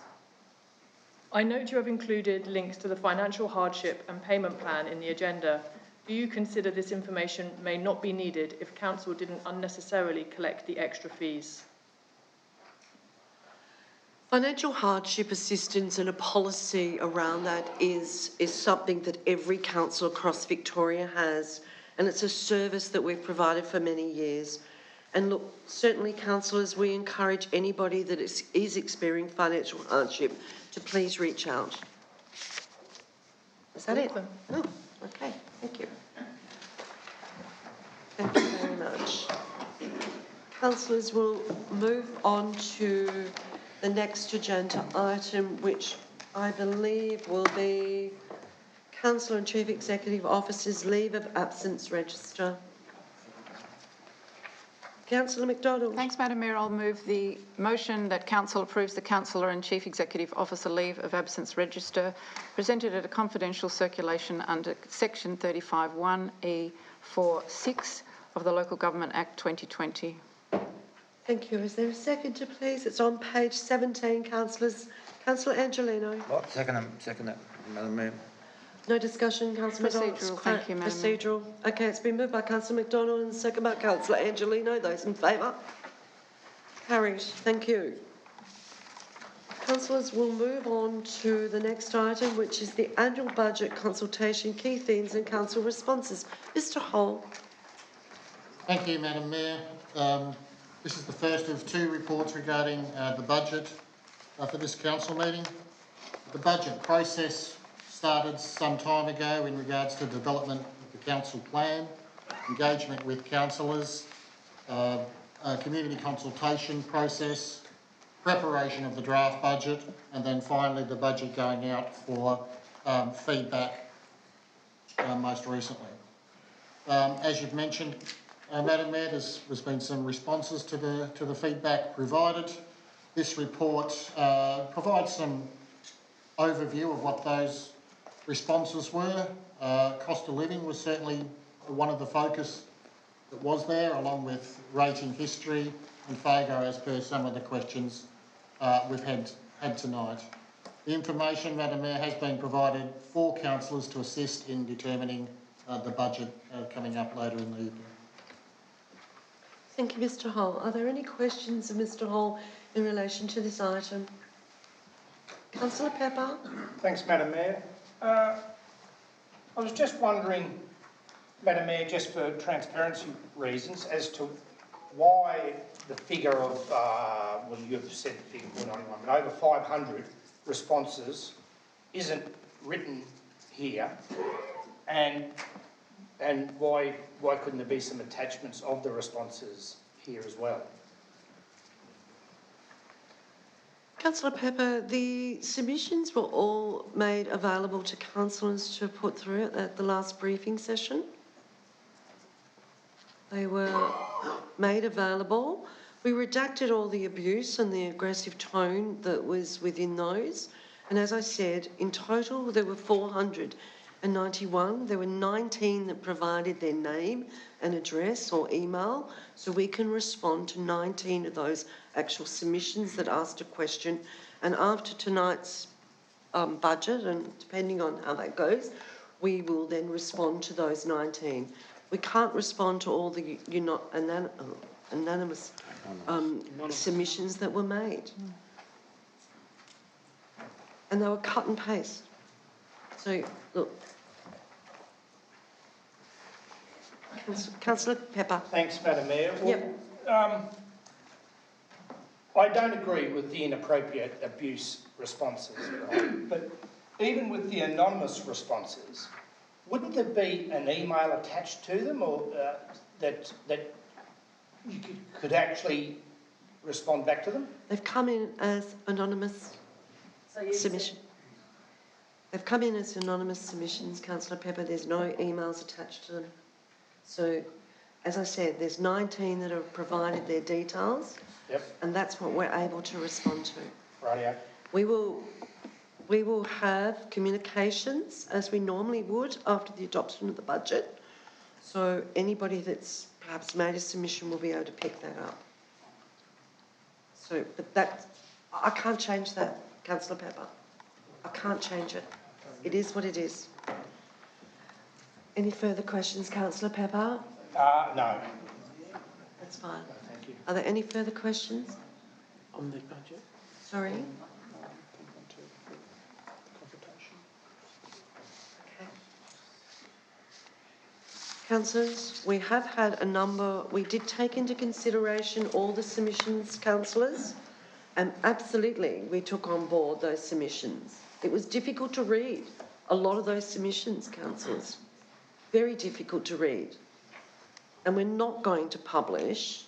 I note you have included links to the financial hardship and payment plan in the agenda. Do you consider this information may not be needed if council didn't unnecessarily collect the extra fees? Financial hardship assistance and a policy around that is something that every council across Victoria has, and it's a service that we've provided for many years. And look, certainly councillors, we encourage anybody that is experiencing financial hardship to please reach out. Is that it? Oh, okay, thank you. Thank you very much. Councillors, will move on to the next agenda item, which I believe will be Councillor and Chief Executive Officer's Leave of Absence Register. Councillor McDonald. Thanks, Madam Mayor. I'll move the motion that Council approves the Councillor and Chief Executive Officer Leave of Absence Register presented at a confidential circulation under Section 35(1)(e)(4)(6) of the Local Government Act 2020. Thank you. Is there a seconder, please? It's on page 17, councillors. Councillor Angelino. Well, second it, Madam Mayor. No discussion, Councillor McDonald. Procedural, thank you, Madam Mayor. Procedural. Okay, it's been moved by Councillor McDonald and second by Councillor Angelino. Those in favour? Carried. Thank you. Councillors, we'll move on to the next item, which is the annual budget consultation, key themes and council responses. Mr Hall. Thank you, Madam Mayor. This is the first of two reports regarding the budget for this council meeting. The budget process started some time ago in regards to development of the council plan, engagement with councillors, a community consultation process, preparation of the draft budget, and then finally the budget going out for feedback most recently. As you've mentioned, Madam Mayor, there's been some responses to the feedback provided. This report provides some overview of what those responses were. Cost of living was certainly one of the focus that was there, along with rating history and FAGO, as per some of the questions we've had tonight. The information, Madam Mayor, has been provided for councillors to assist in determining the budget coming up later in the evening. Thank you, Mr Hall. Are there any questions of Mr Hall in relation to this item? Councillor Pepper. Thanks, Madam Mayor. I was just wondering, Madam Mayor, just for transparency reasons, as to why the figure of, well, you've said the figure 491, but over 500 responses isn't written here, and why couldn't there be some attachments of the responses here as well? Councillor Pepper, the submissions were all made available to councillors to put through at the last briefing session. They were made available. We redacted all the abuse and the aggressive tone that was within those. And as I said, in total there were 491. There were 19 that provided their name and address or email, so we can respond to 19 of those actual submissions that asked a question. And after tonight's budget, and depending on how that goes, we will then respond to those 19. We can't respond to all the anonymous submissions that were made. And they were cut and paste. So, look. Councillor Pepper. Thanks, Madam Mayor. Well, Yep. I don't agree with the inappropriate abuse responses, right? But even with the anonymous responses, wouldn't there be an email attached to them, or that you could actually respond back to them? They've come in as anonymous submission. They've come in as anonymous submissions, Councillor Pepper. There's no emails attached to them. So, as I said, there's 19 that have provided their details. Yep. And that's what we're able to respond to. Rightio. We will have communications as we normally would after the adoption of the budget. So anybody that's perhaps made a submission will be able to pick that up. So, but that, I can't change that, Councillor Pepper. I can't change it. It is what it is. Any further questions, Councillor Pepper? No. That's fine. Thank you. Are there any further questions? On the budget? Sorry? Okay. Councillors, we have had a number, we did take into consideration all the submissions, councillors, and absolutely we took on board those submissions. It was difficult to read a lot of those submissions, councillors. Very difficult to read. And we're not going to publish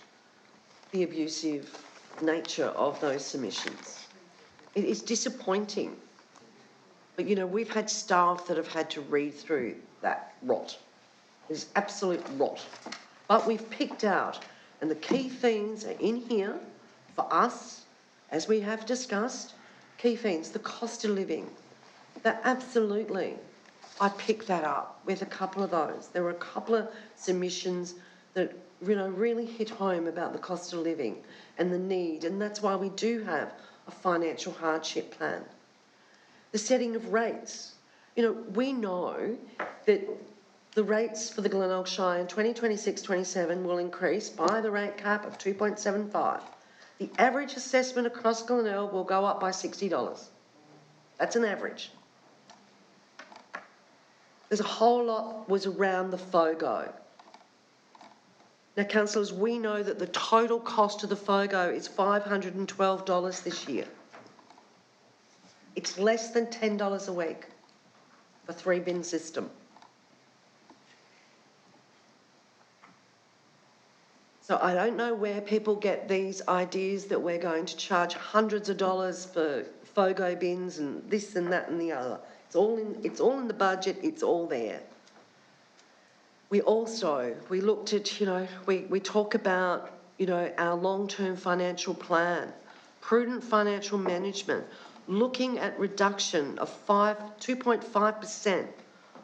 the abusive nature of those submissions. It is disappointing. But, you know, we've had staff that have had to read through that rot. It is absolute rot. But we've picked out, and the key themes are in here for us, as we have discussed, key themes, the cost of living. That absolutely, I picked that up with a couple of those. There were a couple of submissions that, you know, really hit home about the cost of living and the need, and that's why we do have a financial hardship plan. The setting of rates. You know, we know that the rates for the Glenelg Shire in 2026-27 will increase by the rate cap of 2.75. The average assessment across Glenelg will go up by $60. That's an average. There's a whole lot was around the FOGO. Now, councillors, we know that the total cost of the FOGO is $512 this year. It's less than $10 a week for 3-bin system. So I don't know where people get these ideas that we're going to charge hundreds of dollars for FOGO bins and this and that and the other. It's all in the budget, it's all there. We looked at, you know, we talk about, you know, our long-term financial plan, prudent financial management, looking at reduction of 2.5%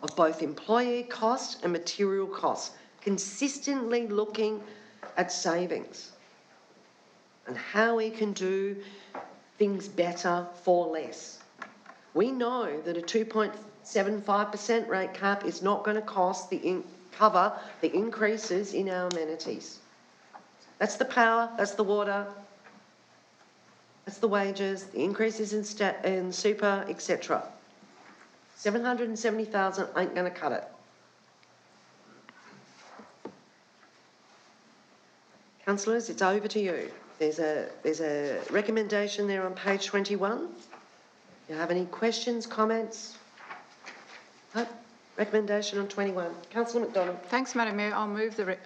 of both employee costs and material costs, consistently looking at savings and how we can do things better for less. We know that a 2.75% rate cap is not going to cover the increases in our amenities. That's the power, that's the water, that's the wages, the increases in super, etc. 770,000 ain't going to cut it. Councillors, it's over to you. There's a recommendation there on page 21. Do you have any questions, comments? No? Recommendation on 21. Councillor McDonald. Thanks, Madam Mayor. I'll move the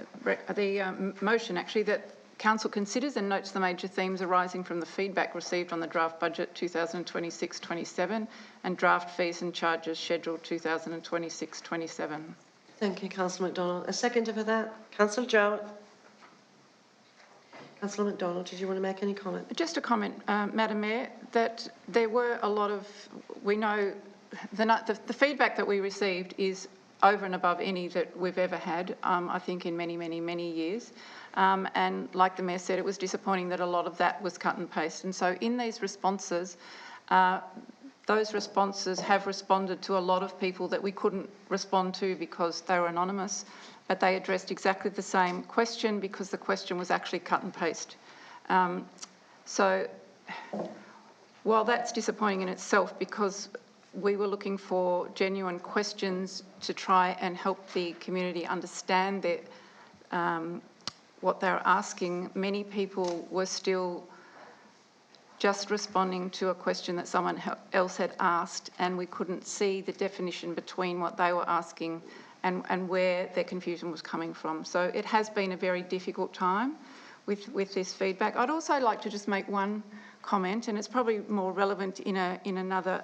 motion, actually, that Council considers and notes the major themes arising from the feedback received on the draft budget 2026-27 and draft fees and charges scheduled 2026-27. Thank you, Councillor McDonald. A seconder for that? Councillor Jowett. Councillor McDonald, did you want to make any comment? Just a comment, Madam Mayor, that there were a lot of, we know, the feedback that we received is over and above any that we've ever had, I think in many, many, many years. And like the Mayor said, it was disappointing that a lot of that was cut and paste. And so in these responses, those responses have responded to a lot of people that we couldn't respond to because they were anonymous, but they addressed exactly the same question because the question was actually cut and paste. So while that's disappointing in itself because we were looking for genuine questions to try and help the community understand their, what they're asking, many people were still just responding to a question that someone else had asked, and we couldn't see the definition between what they were asking and where their confusion was coming from. So it has been a very difficult time with this feedback. I'd also like to just make one comment, and it's probably more relevant in another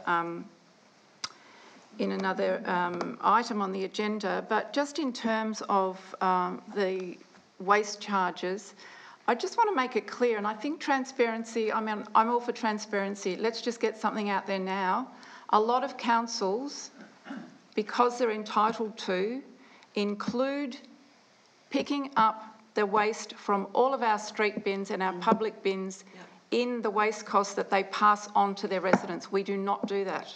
item on the agenda, but just in terms of the waste charges, I just want to make it clear, and I think transparency, I mean, I'm all for transparency. Let's just get something out there now. A lot of councils, because they're entitled to, include picking up the waste from all of our street bins and our public bins in the waste costs that they pass on to their residents. We do not do that.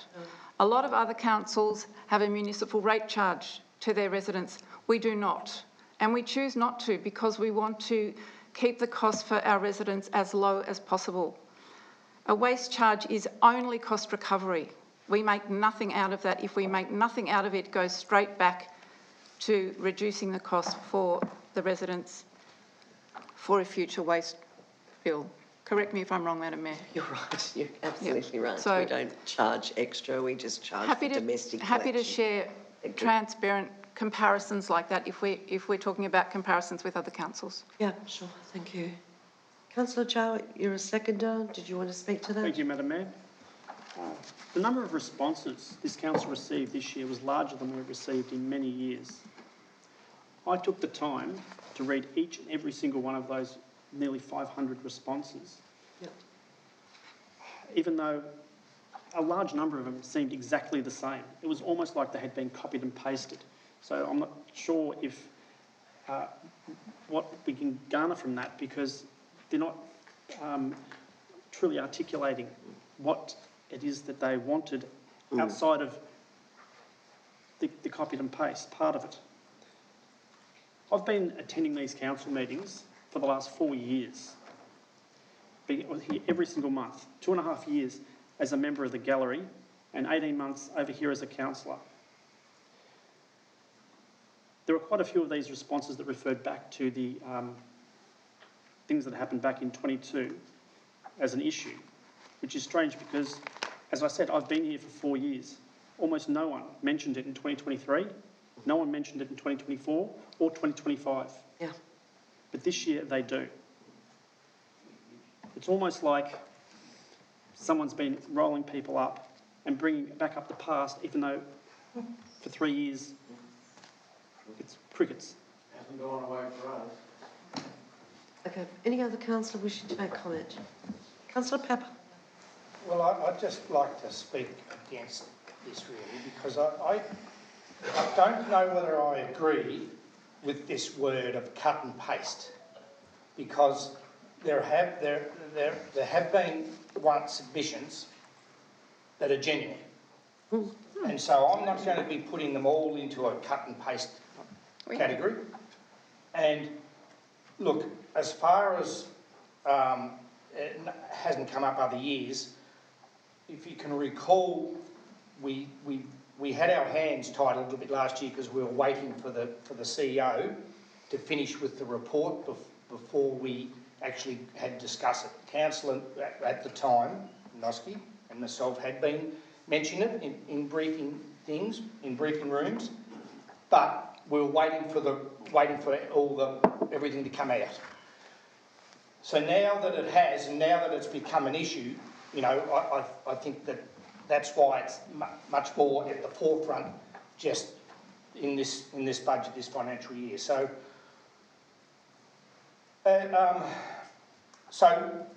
A lot of other councils have a municipal rate charge to their residents. We do not. And we choose not to because we want to keep the cost for our residents as low as possible. A waste charge is only cost recovery. We make nothing out of that. If we make nothing out of it, it goes straight back to reducing the cost for the residents for a future waste bill. Correct me if I'm wrong, Madam Mayor. You're right, you're absolutely right. So we don't charge extra, we just charge for domestic Happy to collection. share transparent comparisons like that if we're talking about comparisons with other councils. Yeah, sure, thank you. Councillor Chow, you're a seconder. Did you want to speak to that? Thank you, Madam Mayor. The number of responses this council received this year was larger than we've received in many years. I took the time to read each and every single one of those nearly 500 responses. Yep. Even though a large number of them seemed exactly the same. It was almost like they had been copied and pasted. So I'm not sure if what we can garner from that, because they're not truly articulating what it is that they wanted outside of the copied and paste part of it. I've been attending these council meetings for the last 4 years, being here every single month, 2.5 years as a member of the gallery and 18 months over here as a councillor. There were quite a few of these responses that referred back to the things that happened back in 22 as an issue, which is strange because, as I said, I've been here for 4 years. Almost no one mentioned it in 2023, no one mentioned it in 2024 or 2025. Yeah. But this year they do. It's almost like someone's been rolling people up and bringing back up the past, even though for 3 years it's crickets. Hasn't gone away for us. Okay, any other councillor wishing to make comment? Councillor Pepper. Well, I'd just like to speak against this really, because I don't know whether I agree with this word of cut and paste, because there have been submissions that are genuine. And so I'm not going to be putting them all into a cut and paste category. And look, as far as it hasn't come up other years, if you can recall, we had our hands tied a little bit last year because we were waiting for the CEO to finish with the report before we actually had discussed it. Councillor at the time, Noski, and myself had been mentioning it in briefing things, in briefing rooms, but we were waiting for everything to come out. So now that it has, and now that it's become an issue, you know, I think that's why it's much more at the forefront just in this budget, this financial year. So,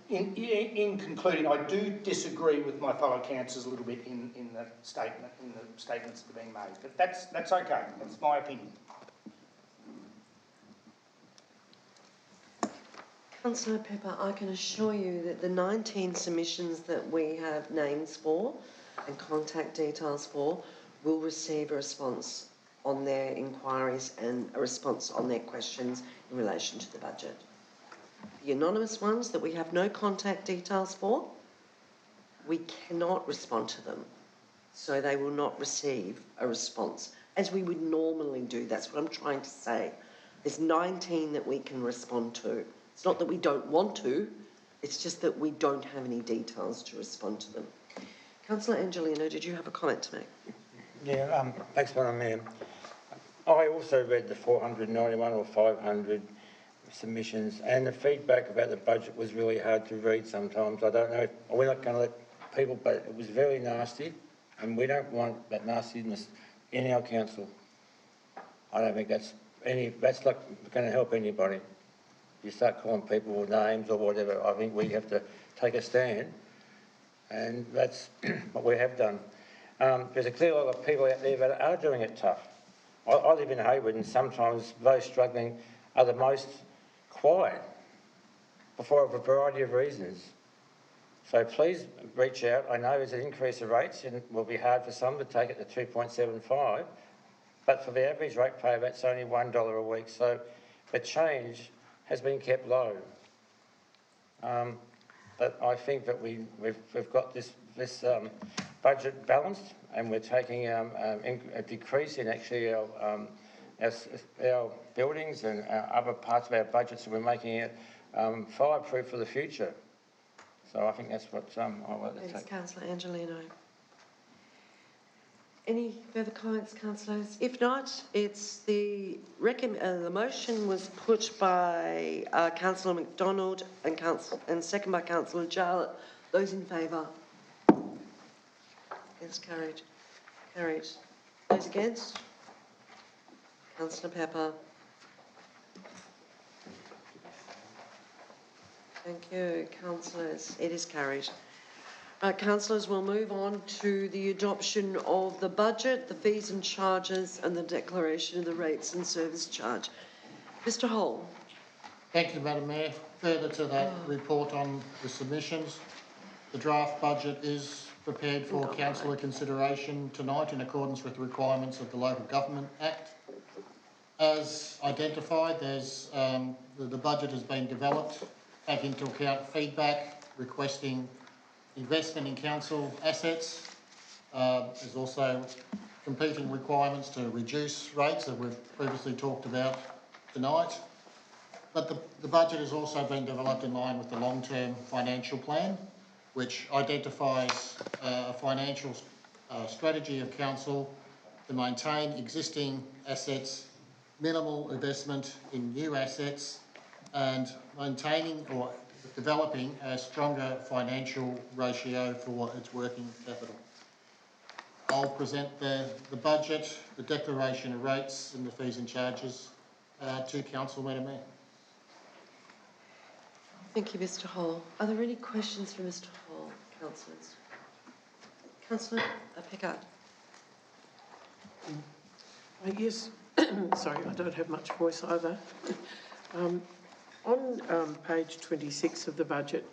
in concluding, I do disagree with my fellow councillors a little bit in the statements that are being made, but that's okay. That's my opinion. Councillor Pepper, I can assure you that the 19 submissions that we have names for and contact details for will receive a response on their inquiries and a response on their questions in relation to the budget. The anonymous ones that we have no contact details for, we cannot respond to them. So they will not receive a response, as we would normally do. That's what I'm trying to say. There's 19 that we can respond to. It's not that we don't want to, it's just that we don't have any details to respond to them. Councillor Angelino, did you have a comment to make? Yeah, thanks, Madam Mayor. I also read the 491 or 500 submissions, and the feedback about the budget was really hard to read sometimes. I don't know if we're not going to let people, but it was very nasty, and we don't want that nastiness in our council. I don't think that's not going to help anybody. You start calling people names or whatever, I think we have to take a stand, and that's what we have done. There's a clear lot of people out there that are doing it tough. I live in Hayward, and sometimes those struggling are the most quiet for a variety of reasons. So please reach out. I know there's an increase of rates and it will be hard for some to take it to 2.75, but for the average ratepayer, that's only $1 a week. So the change has been kept low. But I think that we've got this budget balanced, and we're taking a decrease in actually our buildings and other parts of our budget, so we're making it fireproof for the future. So I think that's what I want to say. Thanks, Councillor Angelino. Any further comments, councillors? If not, it's the motion was put by Councillor McDonald and second by Councillor Jarlett. Those in favour? Yes, carried. Carried. Those against? Councillor Pepper. Thank you, councillors. It is carried. Councillors, we'll move on to the adoption of the budget, the fees and charges, and the declaration of the rates and service charge. Mr. Hall. Thank you, Madam Mayor. Further to that report on the submissions, the draft budget is prepared for councillor consideration tonight in accordance with the requirements of the Local Government Act. As identified, there's the budget has been developed, taking into account feedback, requesting investment in council assets. There's also competing requirements to reduce rates that we've previously talked about tonight. But the budget has also been developed in line with the long-term financial plan, which identifies a financial strategy of council to maintain existing assets, minimal investment in new assets, and maintaining or developing a stronger financial ratio for its working capital. I'll present the budget, the declaration of rates and the fees and charges to Council, Madam Mayor. Thank you, Mr. Hall. Are there any questions for Mr. Hall, councillors? Councillor Pickard. Yes, sorry, I don't have much voice either. On page 26 of the budget,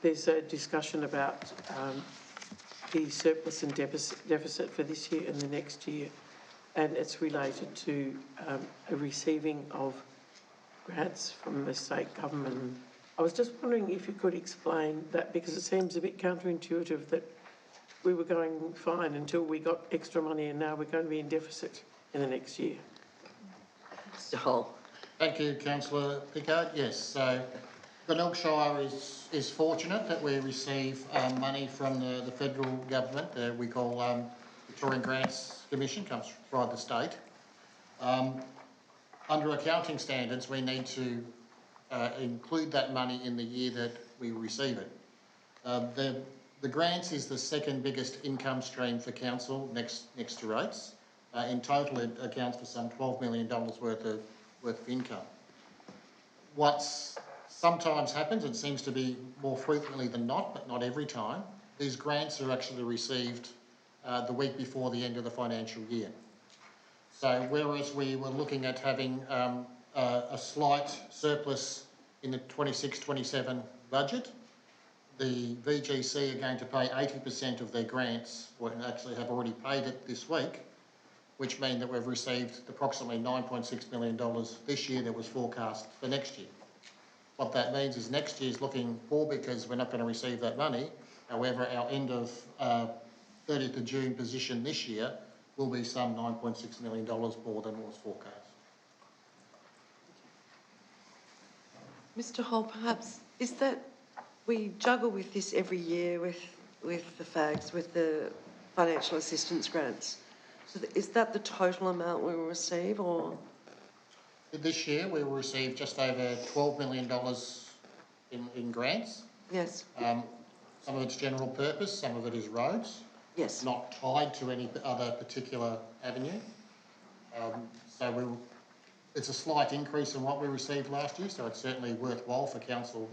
there's a discussion about the surplus and deficit for this year and the next year, and it's related to a receiving of grants from the state government. I was just wondering if you could explain that, because it seems a bit counterintuitive that we were going fine until we got extra money and now we're going to be in deficit in the next year. Mr. Hall. Thank you, Councillor Pickard. Yes, so Glenelg Shire is fortunate that we receive money from the federal government. We call Victorian Grants Commission, comes from the state. Under accounting standards, we need to include that money in the year that we receive it. The grants is the second biggest income stream for council next to rates. In total, it accounts for some $12 million worth of income. What sometimes happens, it seems to be more frequently than not, but not every time, these grants are actually received the week before the end of the financial year. So whereas we were looking at having a slight surplus in the 26-27 budget, the VGC are going to pay 80% of their grants, or actually have already paid it this week, which means that we've received approximately $9.6 million this year that was forecast for next year. What that means is next year's looking poor because we're not going to receive that money. However, our end of 30th of June position this year will be some $9.6 million more than was forecast. Mr Hall, perhaps, is that we juggle with this every year with the FAGs, with the financial assistance grants. So is that the total amount we will receive, or? This year we will receive just over $12 million in grants. Yes. Some of it's general purpose, some of it is roads. Yes. Not tied to any other particular avenue. So it's a slight increase in what we received last year, so it's certainly worthwhile for council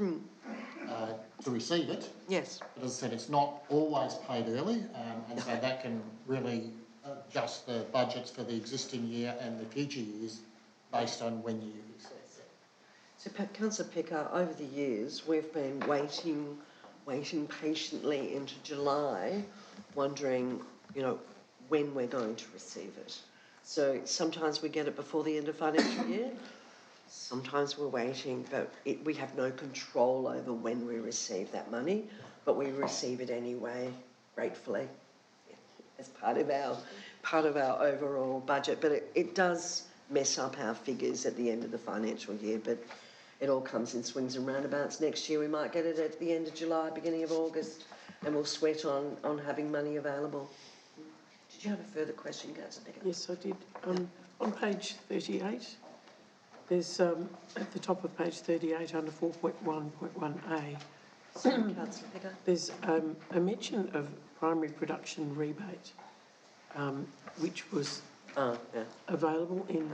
to receive it. Yes. But as I said, it's not always paid early, and so that can really adjust the budgets for the existing year and the future years based on when you receive it. So, Councillor Picker, over the years, we've been waiting patiently into July, wondering, you know, when we're going to receive it. So sometimes we get it before the end of financial year, sometimes we're waiting, but we have no control over when we receive that money, but we receive it anyway, gratefully, as part of our overall budget. But it does mess up our figures at the end of the financial year, but it all comes in swings and roundabouts. Next year we might get it at the end of July, beginning of August, and we'll sweat on having money available. Did you have a further question, Councillor Picker? Yes, I did. On page 38, there's at the top of page 38 under 4.1.1a, Councillor Picker. there's a mention of primary production rebate, which was available in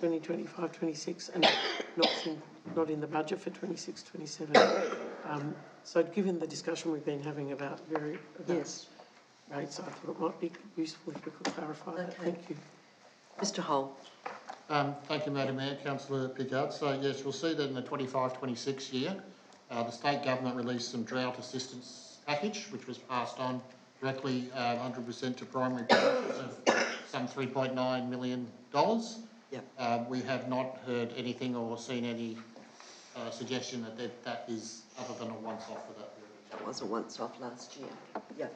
2025-26 and not in the budget for 26-27. So given the discussion we've been having about yes. rates, I thought it might be useful if we could clarify that. Thank you. Mr Hall. Thank you, Madam Mayor. Councillor Pickard. So yes, we'll see that in the 25-26 year, the state government released some drought assistance package, which was passed on directly 100% to primary producers of some $3.9 million. Yep. We have not heard anything or seen any suggestion that is other than a once-off for that period. That was a once-off last year. Yeah.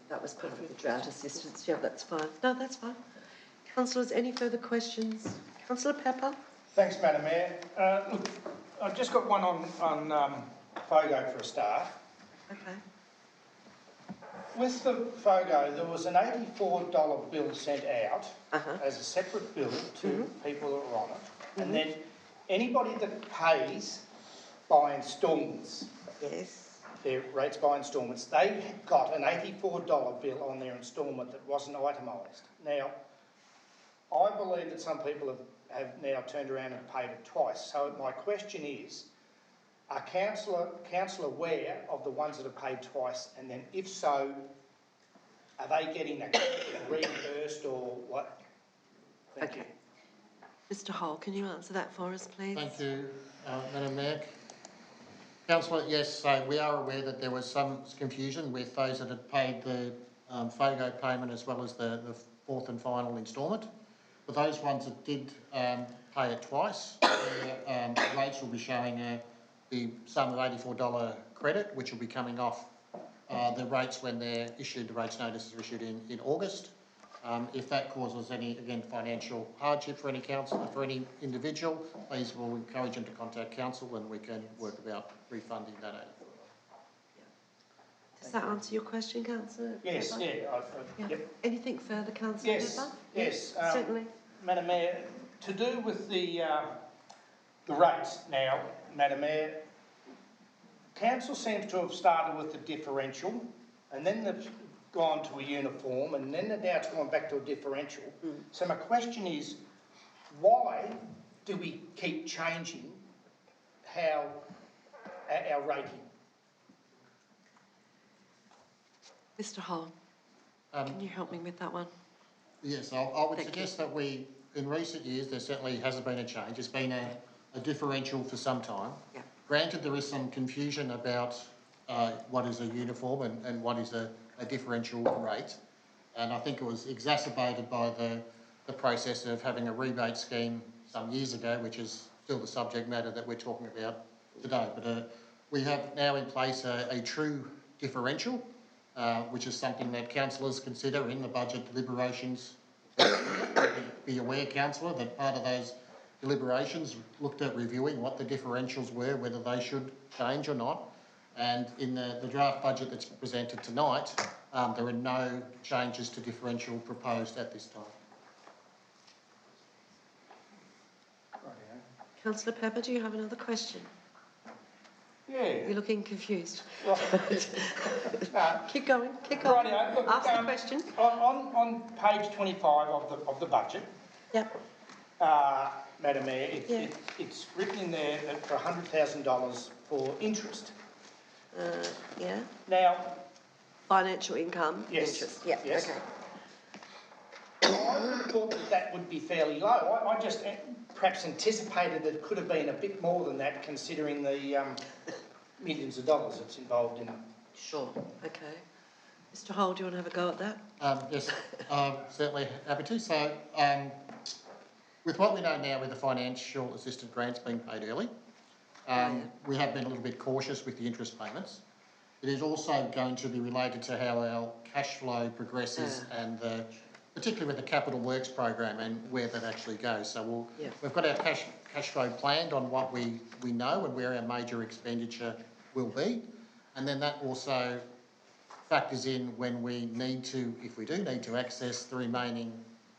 That was part of the drought assistance. Yeah, that's fine. No, that's fine. Councillors, any further questions? Councillor Pepper? Thanks, Madam Mayor. Look, I've just got one on FOGO for a start. Okay. With the FOGO, there was an $84 bill sent out as a separate bill to people that were on it, and then anybody that pays by instalments, yes, their rates by instalments, they got an $84 bill on their instalment that wasn't itemised. Now, I believe that some people have now turned around and paid it twice. So my question is, are council aware of the ones that have paid twice, and then if so, are they getting a reimbursed or what? Thank you. Mr Hall, can you answer that for us, please? Thank you, Madam Mayor. Councillor, yes, so we are aware that there was some confusion with those that had paid the FOGO payment as well as the fourth and final instalment. For those ones that did pay it twice, their rates will be showing the sum of $84 credit, which will be coming off the rates when they're issued, the rates notices are issued in August. If that causes any, again, financial hardship for any council, for any individual, please we'll encourage them to contact council and we can work about refunding that $84. Does that answer your question, Councillor? Yes, Pepper? yeah. Yep. Anything further, Councillor Yes, Pepper? yes. Certainly. Madam Mayor, to do with the rates now, Madam Mayor, council seems to have started with the differential and then they've gone to a uniform and then now it's gone back to a differential. So my question is, why do we keep changing how our rating? Mr Hall, can you help me with that one? Yes, I would suggest that we, in recent years, there certainly hasn't been a change. It's been a differential for some time. Yeah. Granted, there is some confusion about what is a uniform and what is a differential rate. And I think it was exacerbated by the process of having a rebate scheme some years ago, which is still the subject matter that we're talking about today. But we have now in place a true differential, which is something that councillors consider in the budget deliberations. Be aware, councillor, that part of those deliberations looked at reviewing what the differentials were, whether they should change or not. And in the draft budget that's presented tonight, there are no changes to differential proposed at this time. Councillor Pepper, do you have another question? Yeah. You're looking confused. Right. Keep going, keep going. Rightio, look, Ask the question. On page 25 of the budget, Yep. Madam Mayor, it's written in there that for $100,000 for interest. Yeah. Now, Financial income, yes, interest. Yeah. yes. Okay. I would have thought that would be fairly low. I just perhaps anticipated that it could have been a bit more than that, considering the millions of dollars that's involved in it. Sure. Okay. Mr. Hole, do you want to have a go at that? Yes, certainly happy to. So, with what we know now with the financial assistance grants being paid early, we have been a little bit cautious with the interest payments. It is also going to be related to how our cash flow progresses and particularly with the capital works program and where that actually goes. So we've got our cash flow planned on what we know and where our major expenditure will be. And then that also factors in when we need to, if we do need to, access the remaining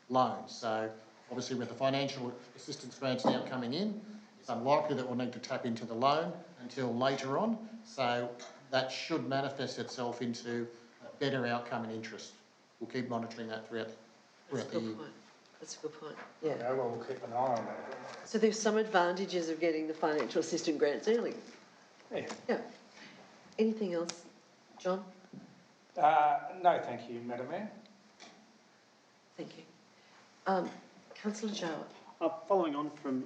loans. So obviously with the financial assistance grants now coming in, it's unlikely that we'll need to tap into the loan until later on. So that should manifest itself into a better outcome in interest. We'll keep monitoring that throughout the year. That's a good point. Yeah. Yeah, well, we'll keep an eye on that. So there's some advantages of getting the financial assistance grants early. Yeah. Yeah. Anything else, John? No, thank you, Madam Mayor. Thank you. Councillor Jowett. Following on from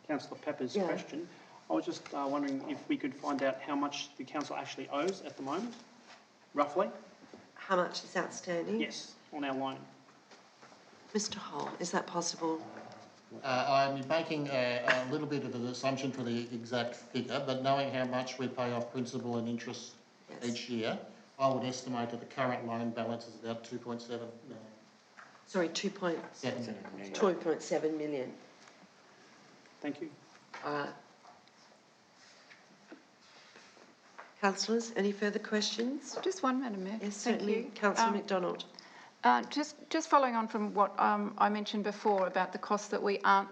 Councillor Pepper's question, I was just wondering if we could find out how much the council actually owes at the moment, roughly. How much is outstanding? Yes, on our loan. Mr. Hole, is that possible? I'm making a little bit of an assumption for the exact figure, but knowing how much we pay off principal and interest each year, I would estimate that the current loan balance is about 2.7 million. Sorry, 2.7 million. Thank you. All right. Councillors, any further questions? Just one, Madam Mayor. Yes, Thank certainly. you. Councillor McDonald. Just following on from what I mentioned before about the costs that we aren't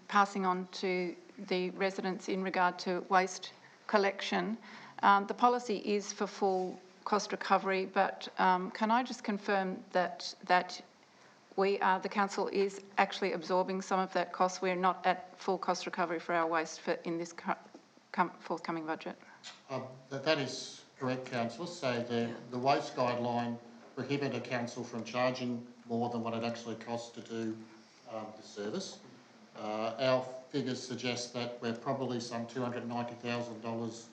passing on to the residents in regard to waste collection. The policy is for full cost recovery, but can I just confirm that the council is actually absorbing some of that cost? We're not at full cost recovery for our waste in this forthcoming budget. That is correct, councillor. So the waste guideline prohibit a council from charging more than what it actually costs to do the service. Our figures suggest that we're probably some $290,000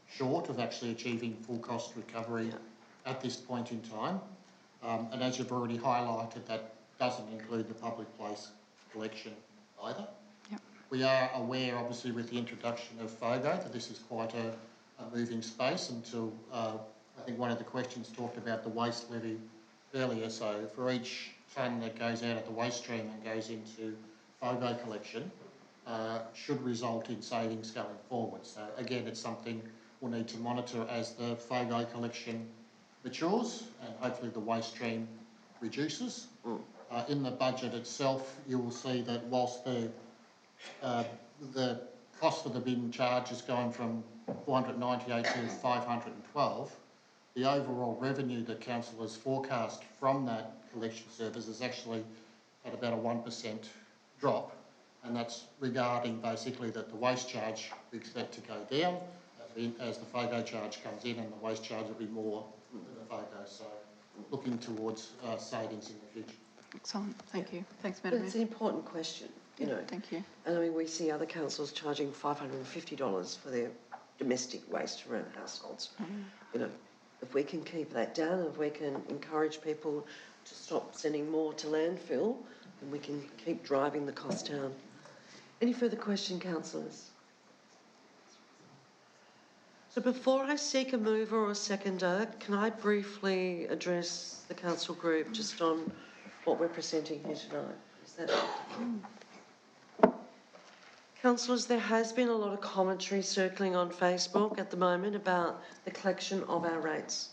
short of actually achieving full cost recovery at this point in time. And as you've already highlighted, that doesn't include the public place collection either. Yep. We are aware, obviously, with the introduction of FOGO, that this is quite a moving space until I think one of the questions talked about the waste levy earlier. So for each tonne that goes out of the waste stream and goes into FOGO collection, should result in savings going forward. So again, it's something we'll need to monitor as the FOGO collection matures and hopefully the waste stream reduces. In the budget itself, you will see that whilst the cost of the bin charge has gone from 498 to 512, the overall revenue that council has forecast from that collection service is actually at about a 1% drop, and that's regarding basically that the waste charge we expect to go down as the FOGO charge comes in, and the waste charge will be more than the FOGO, so looking towards savings in the future. Excellent, thank you. Thanks, Madam Mayor. It's an important question, you know. Thank you. And I mean, we see other councils charging $550 for their domestic waste around households. You know, if we can keep that down, if we can encourage people to stop sending more to landfill, then we can keep driving the cost down. Any further question, councillors? So before I seek a mover or a seconder, can I briefly address the council group just on what we're presenting here tonight? Is that Councillors, there has been a lot of commentary circling on Facebook at the moment about the collection of our rates.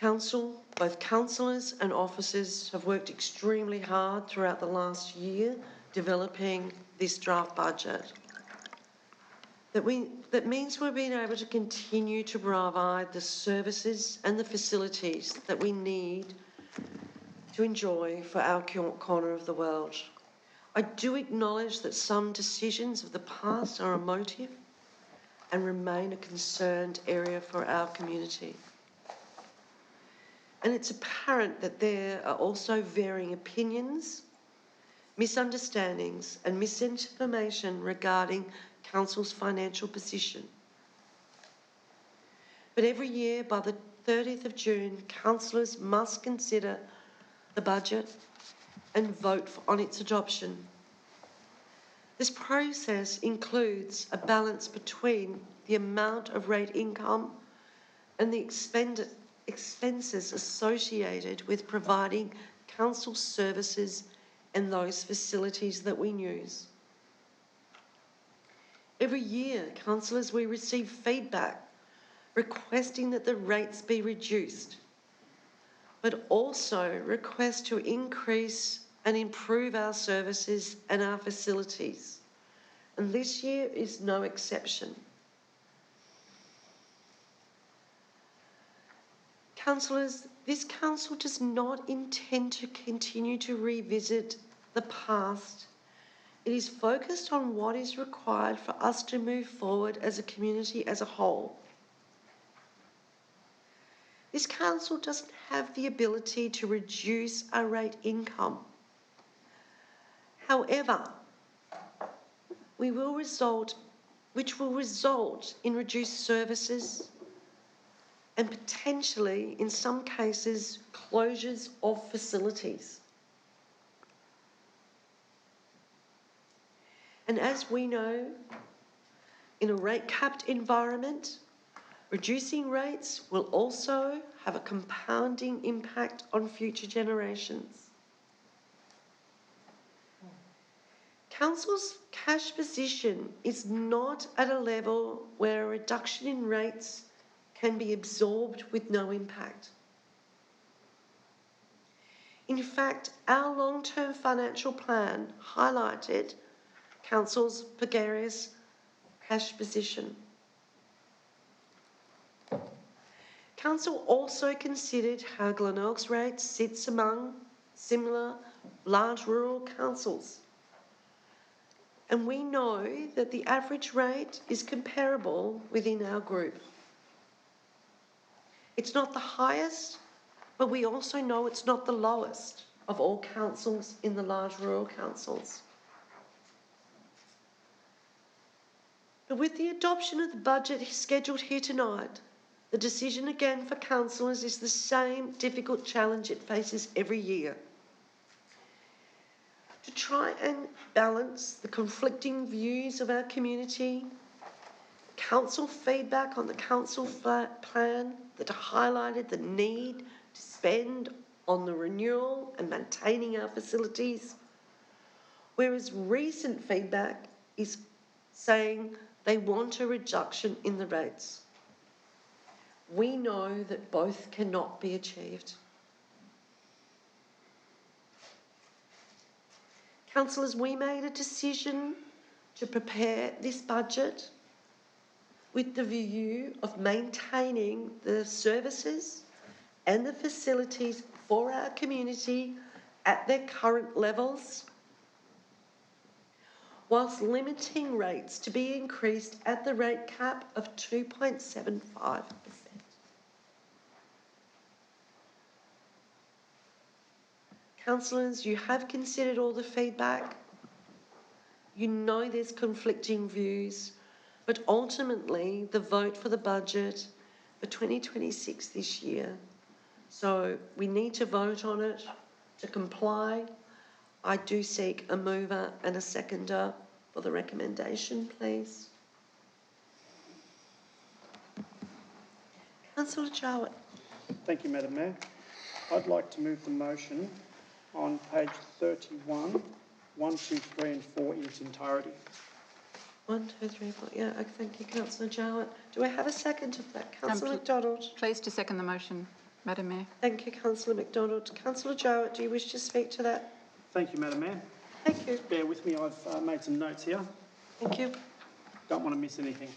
Both councillors and officers have worked extremely hard throughout the last year developing this draft budget. That means we're being able to continue to provide the services and the facilities that we need to enjoy for our corner of the world. I do acknowledge that some decisions of the past are emotive and remain a concerned area for our community. And it's apparent that there are also varying opinions, misunderstandings and misinformation regarding Council's financial position. But every year by the 30th of June, councillors must consider the budget and vote on its adoption. This process includes a balance between the amount of rate income and the expenses associated with providing council services and those facilities that we use. Every year, councillors, we receive feedback requesting that the rates be reduced, but also request to increase and improve our services and our facilities. And this year is no exception. Councillors, this council does not intend to continue to revisit the past. It is focused on what is required for us to move forward as a community as a whole. This council doesn't have the ability to reduce our rate income. However, which will result in reduced services and potentially, in some cases, closures of facilities. And as we know, in a rate-capped environment, reducing rates will also have a compounding impact on future generations. Council's cash position is not at a level where a reduction in rates can be absorbed with no impact. In fact, our long-term financial plan highlighted Council's precarious cash position. Council also considered how Glenelg's rate sits among similar large rural councils. And we know that the average rate is comparable within our group. It's not the highest, but we also know it's not the lowest of all councils in the large rural councils. But with the adoption of the budget scheduled here tonight, the decision again for councillors is the same difficult challenge it faces every year. To try and balance the conflicting views of our community, council feedback on the council plan that highlighted the need to spend on the renewal and maintaining our facilities, whereas recent feedback is saying they want a reduction in the rates. We know that both cannot be achieved. Councillors, we made a decision to prepare this budget with the view of maintaining the services and the facilities for our community at their current levels, whilst limiting rates to be increased at the rate cap of 2.75%. Councillors, you have considered all the feedback. You know there's conflicting views, but ultimately the vote for the budget for 2026 this year. So we need to vote on it to comply. I do seek a mover and a seconder for the recommendation, please. Councillor Jowett. Thank you, Madam Mayor. I'd like to move the motion on page 31, 1, 2, 3 and 4 in its entirety. 1, 2, 3, 4. Yeah, okay, thank you, Councillor Jowett. Do I have a second of that? Councillor MacDonald. Pleased to second the motion, Madam Mayor. Thank you, Councillor MacDonald. Councillor Jowett, do you wish to speak to that? Thank you, Madam Mayor. Thank you. Bear with me, I've made some notes here. Thank you. Don't want to miss anything.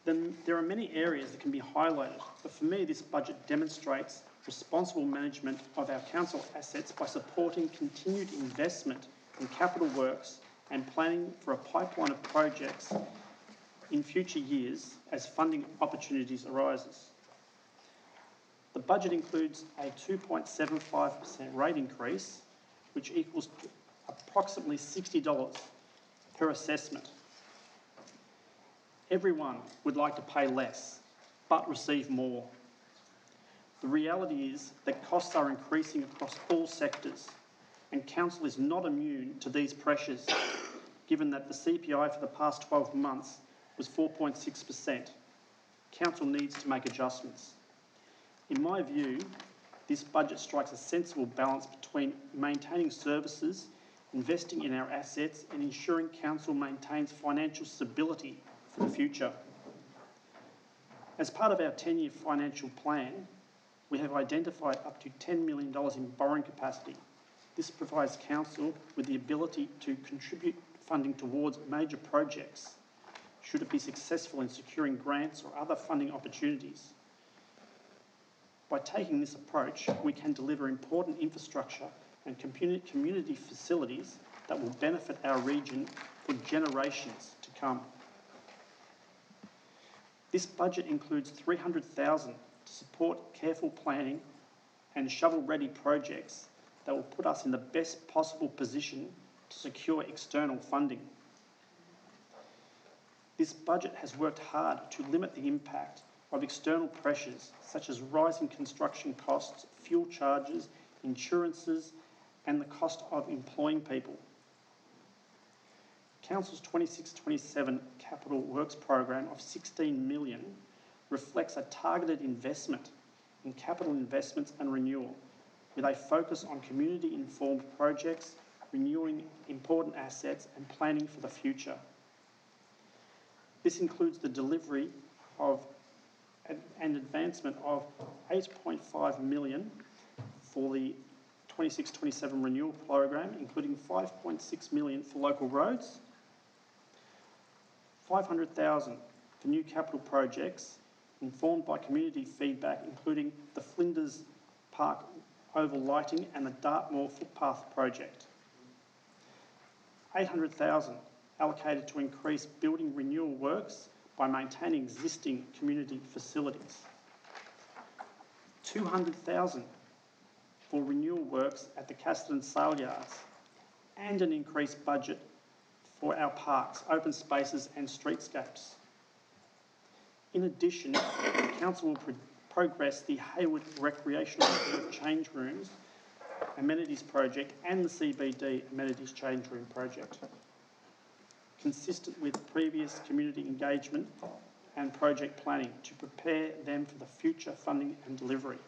Then there are many areas that can be highlighted, but for me this budget demonstrates responsible management of our council assets by supporting continued investment in capital works and planning for a pipeline of projects in future years as funding opportunities arises. The budget includes a 2.75% rate increase, which equals approximately $60 per assessment. Everyone would like to pay less, but receive more. The reality is that costs are increasing across all sectors, and council is not immune to these pressures, given that the CPI for the past 12 months was 4.6%. Council needs to make adjustments. In my view, this budget strikes a sensible balance between maintaining services, investing in our assets, and ensuring council maintains financial stability for the future. As part of our 10-year financial plan, we have identified up to $10 million in borrowing capacity. This provides council with the ability to contribute funding towards major projects, should it be successful in securing grants or other funding opportunities. By taking this approach, we can deliver important infrastructure and community facilities that will benefit our region for generations to come. This budget includes $300,000 to support careful planning and shovel-ready projects that will put us in the best possible position to secure external funding. This budget has worked hard to limit the impact of external pressures such as rising construction costs, fuel charges, insurances, and the cost of employing people. Council's 26-27 capital works program of $16 million reflects a targeted investment in capital investments and renewal, with a focus on community-informed projects, renewing important assets and planning for the future. This includes the delivery of an advancement of $8.5 million for the 26-27 renewal program, including $5.6 million for local roads, $500,000 for new capital projects informed by community feedback, including the Flinders Park oval lighting and the Dartmoor footpath project. $800,000 allocated to increase building renewal works by maintaining existing community facilities. $200,000 for renewal works at the Casterton Sale Yards, and an increased budget for our parks, open spaces and streetscapes. In addition, the council will progress the Hayward Recreational Reserve Change Rooms amenities project and the CBD amenities change room project, consistent with previous community engagement and project planning to prepare them for the future funding and delivery.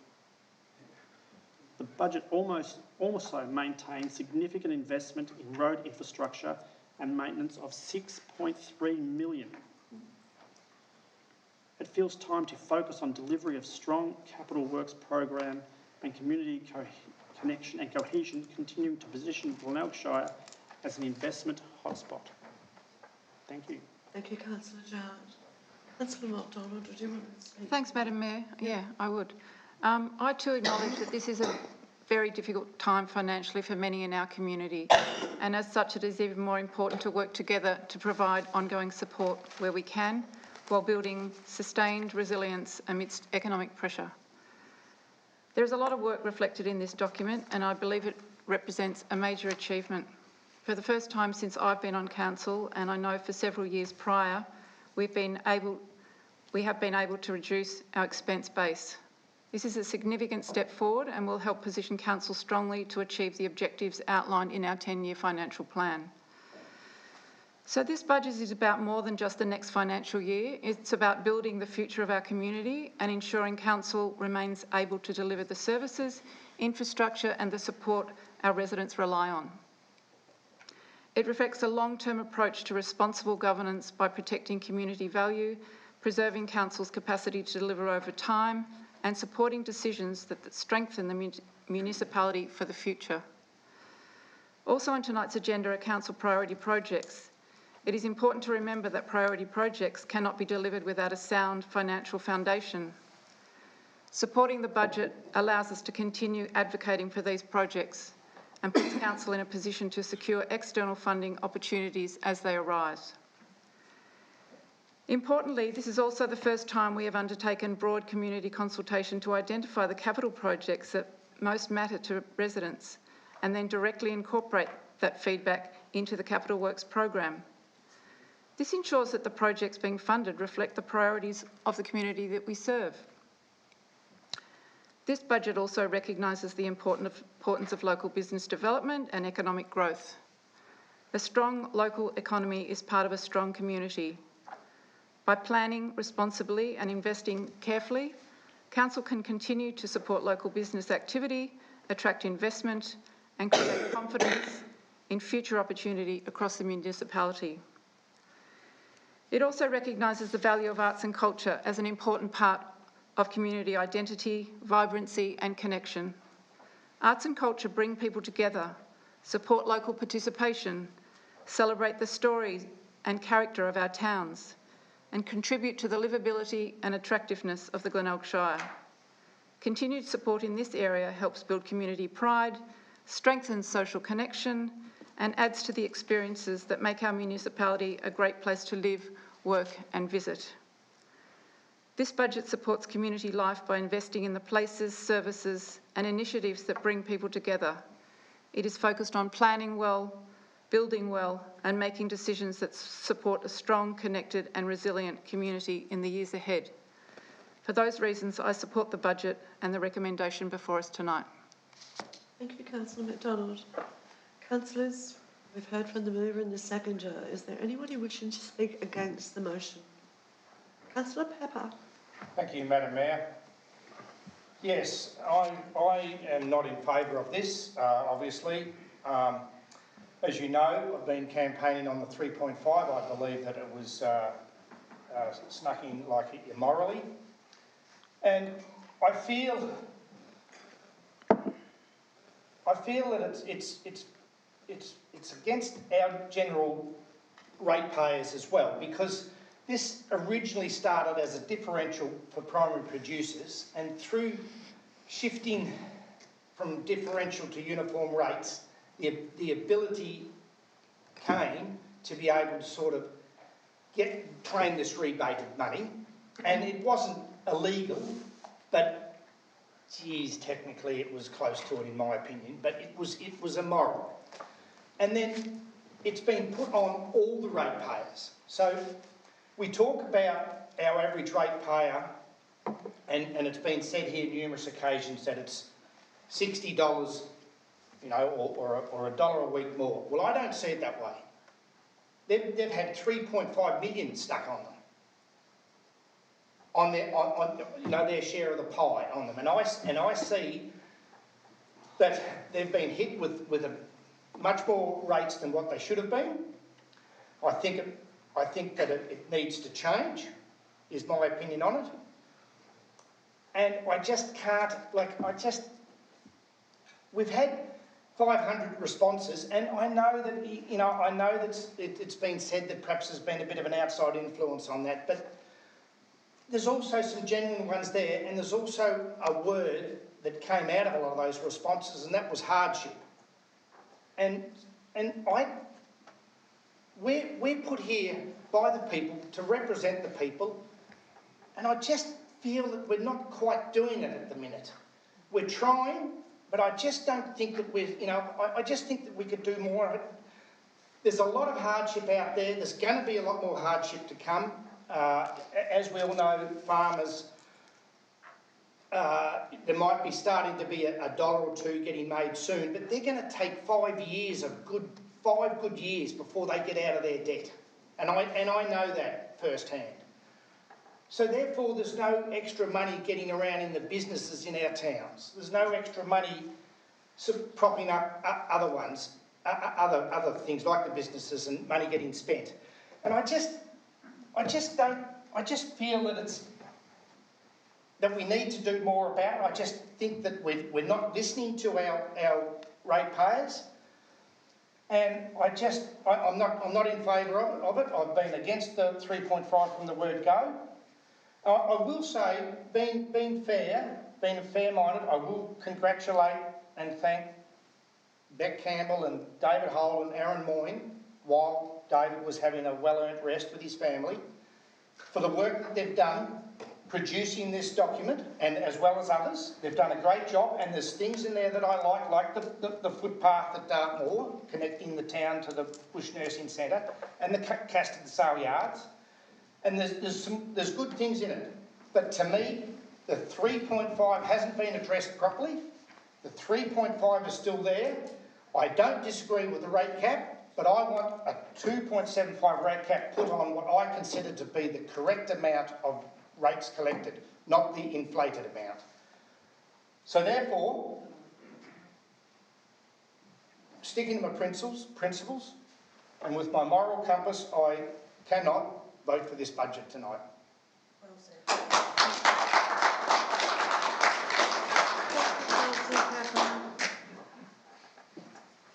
The budget also maintains significant investment in road infrastructure and maintenance of $6.3 million. It feels time to focus on delivery of strong capital works program and community connection and cohesion, continuing to position Glenelg Shire as an investment hotspot. Thank you. Thank you, Councillor Jowett. Councillor MacDonald, would you want to speak? Thanks, Madam Mayor. Yeah, I would. I too acknowledge that this is a very difficult time financially for many in our community, and as such it is even more important to work together to provide ongoing support where we can, while building sustained resilience amidst economic pressure. There is a lot of work reflected in this document, and I believe it represents a major achievement for the first time since I've been on council, and I know for several years prior, we have been able to reduce our expense base. This is a significant step forward and will help position council strongly to achieve the objectives outlined in our 10-year financial plan. So this budget is about more than just the next financial year. It's about building the future of our community and ensuring council remains able to deliver the services, infrastructure and the support our residents rely on. It reflects a long-term approach to responsible governance by protecting community value, preserving council's capacity to deliver over time and supporting decisions that strengthen the municipality for the future. Also on tonight's agenda are council priority projects. It is important to remember that priority projects cannot be delivered without a sound financial foundation. Supporting the budget allows us to continue advocating for these projects and puts council in a position to secure external funding opportunities as they arise. Importantly, this is also the first time we have undertaken broad community consultation to identify the capital projects that most matter to residents and then directly incorporate that feedback into the Capital Works program. This ensures that the projects being funded reflect the priorities of the community that we serve. This budget also recognises the importance of local business development and economic growth. A strong local economy is part of a strong community. By planning responsibly and investing carefully, council can continue to support local business activity, attract investment and create confidence in future opportunity across the municipality. It also recognises the value of arts and culture as an important part of community identity, vibrancy and connection. Arts and culture bring people together, support local participation, celebrate the story and character of our towns, and contribute to the livability and attractiveness of the Glenelg Shire. Continued support in this area helps build community pride, strengthens social connection, and adds to the experiences that make our municipality a great place to live, work and visit. This budget supports community life by investing in the places, services and initiatives that bring people together. It is focused on planning well, building well and making decisions that support a strong, connected and resilient community in the years ahead. For those reasons, I support the budget and the recommendation before us tonight. Thank you, Councillor MacDonald. Councillors, we've heard from the mover and the seconder. Is there anybody wishing to speak against the motion? Councillor Pepper. Thank you, Madam Mayor. Yes, I am not in favour of this, obviously. As you know, I've been campaigning on the 3.5. I believe that it was snuck in like immorally. And I feel that it's against our general ratepayers as well, because this originally started as a differential for primary producers, and through shifting from differential to uniform rates, the ability came to be able to sort of claim this rebated money, and it wasn't illegal, but geez, technically it was close to it in my opinion, but it was immoral. And then it's been put on all the ratepayers. So we talk about our average ratepayer, and it's been said here numerous occasions that it's $60, you know, or $1 a week more. Well, I don't see it that way. They've had 3.5 million stuck on them, on their share of the pie on them, and I see that they've been hit with a much more rates than what they should have been. I think that it needs to change, is my opinion on it. And I just can't, we've had 500 responses, and I know that, it's been said that perhaps there's been a bit of an outside influence on that, but there's also some genuine ones there, and there's also a word that came out of a lot of those responses, and that was hardship. And we're put here by the people to represent the people, and I just feel that we're not quite doing it at the minute. We're trying, but I just don't think that I just think that we could do more of it. There's a lot of hardship out there. There's going to be a lot more hardship to come. As we all know, farmers, there might be starting to be a dollar or two getting made soon, but they're going to take 5 years of five good years before they get out of their debt. And I know that firsthand. So therefore, there's no extra money getting around in the businesses in our towns. There's no extra money propping up other ones, other things like the businesses and money getting spent. And I just feel that we need to do more about it. I just think that we're not listening to our ratepayers. And I'm not in favour of it. I've been against the 3.5 from the word go. I will say, being fair-minded, I will congratulate and thank Beck Campbell and David Hole and Aaron Moyne, while David was having a well-earned rest with his family, for the work that they've done producing this document, and as well as others. They've done a great job, and there's things in there that I like the footpath at Dartmoor, connecting the town to the Bush Nursing Centre, and the Castor de Sale Yards. And there's good things in it. But to me, the 3.5 hasn't been addressed properly. The 3.5 is still there. I don't disagree with the rate cap, but I want a 2.75 rate cap put on what I consider to be the correct amount of rates collected, not the inflated amount. So therefore, sticking to my principles, and with my moral compass, I cannot vote for this budget tonight. Well said.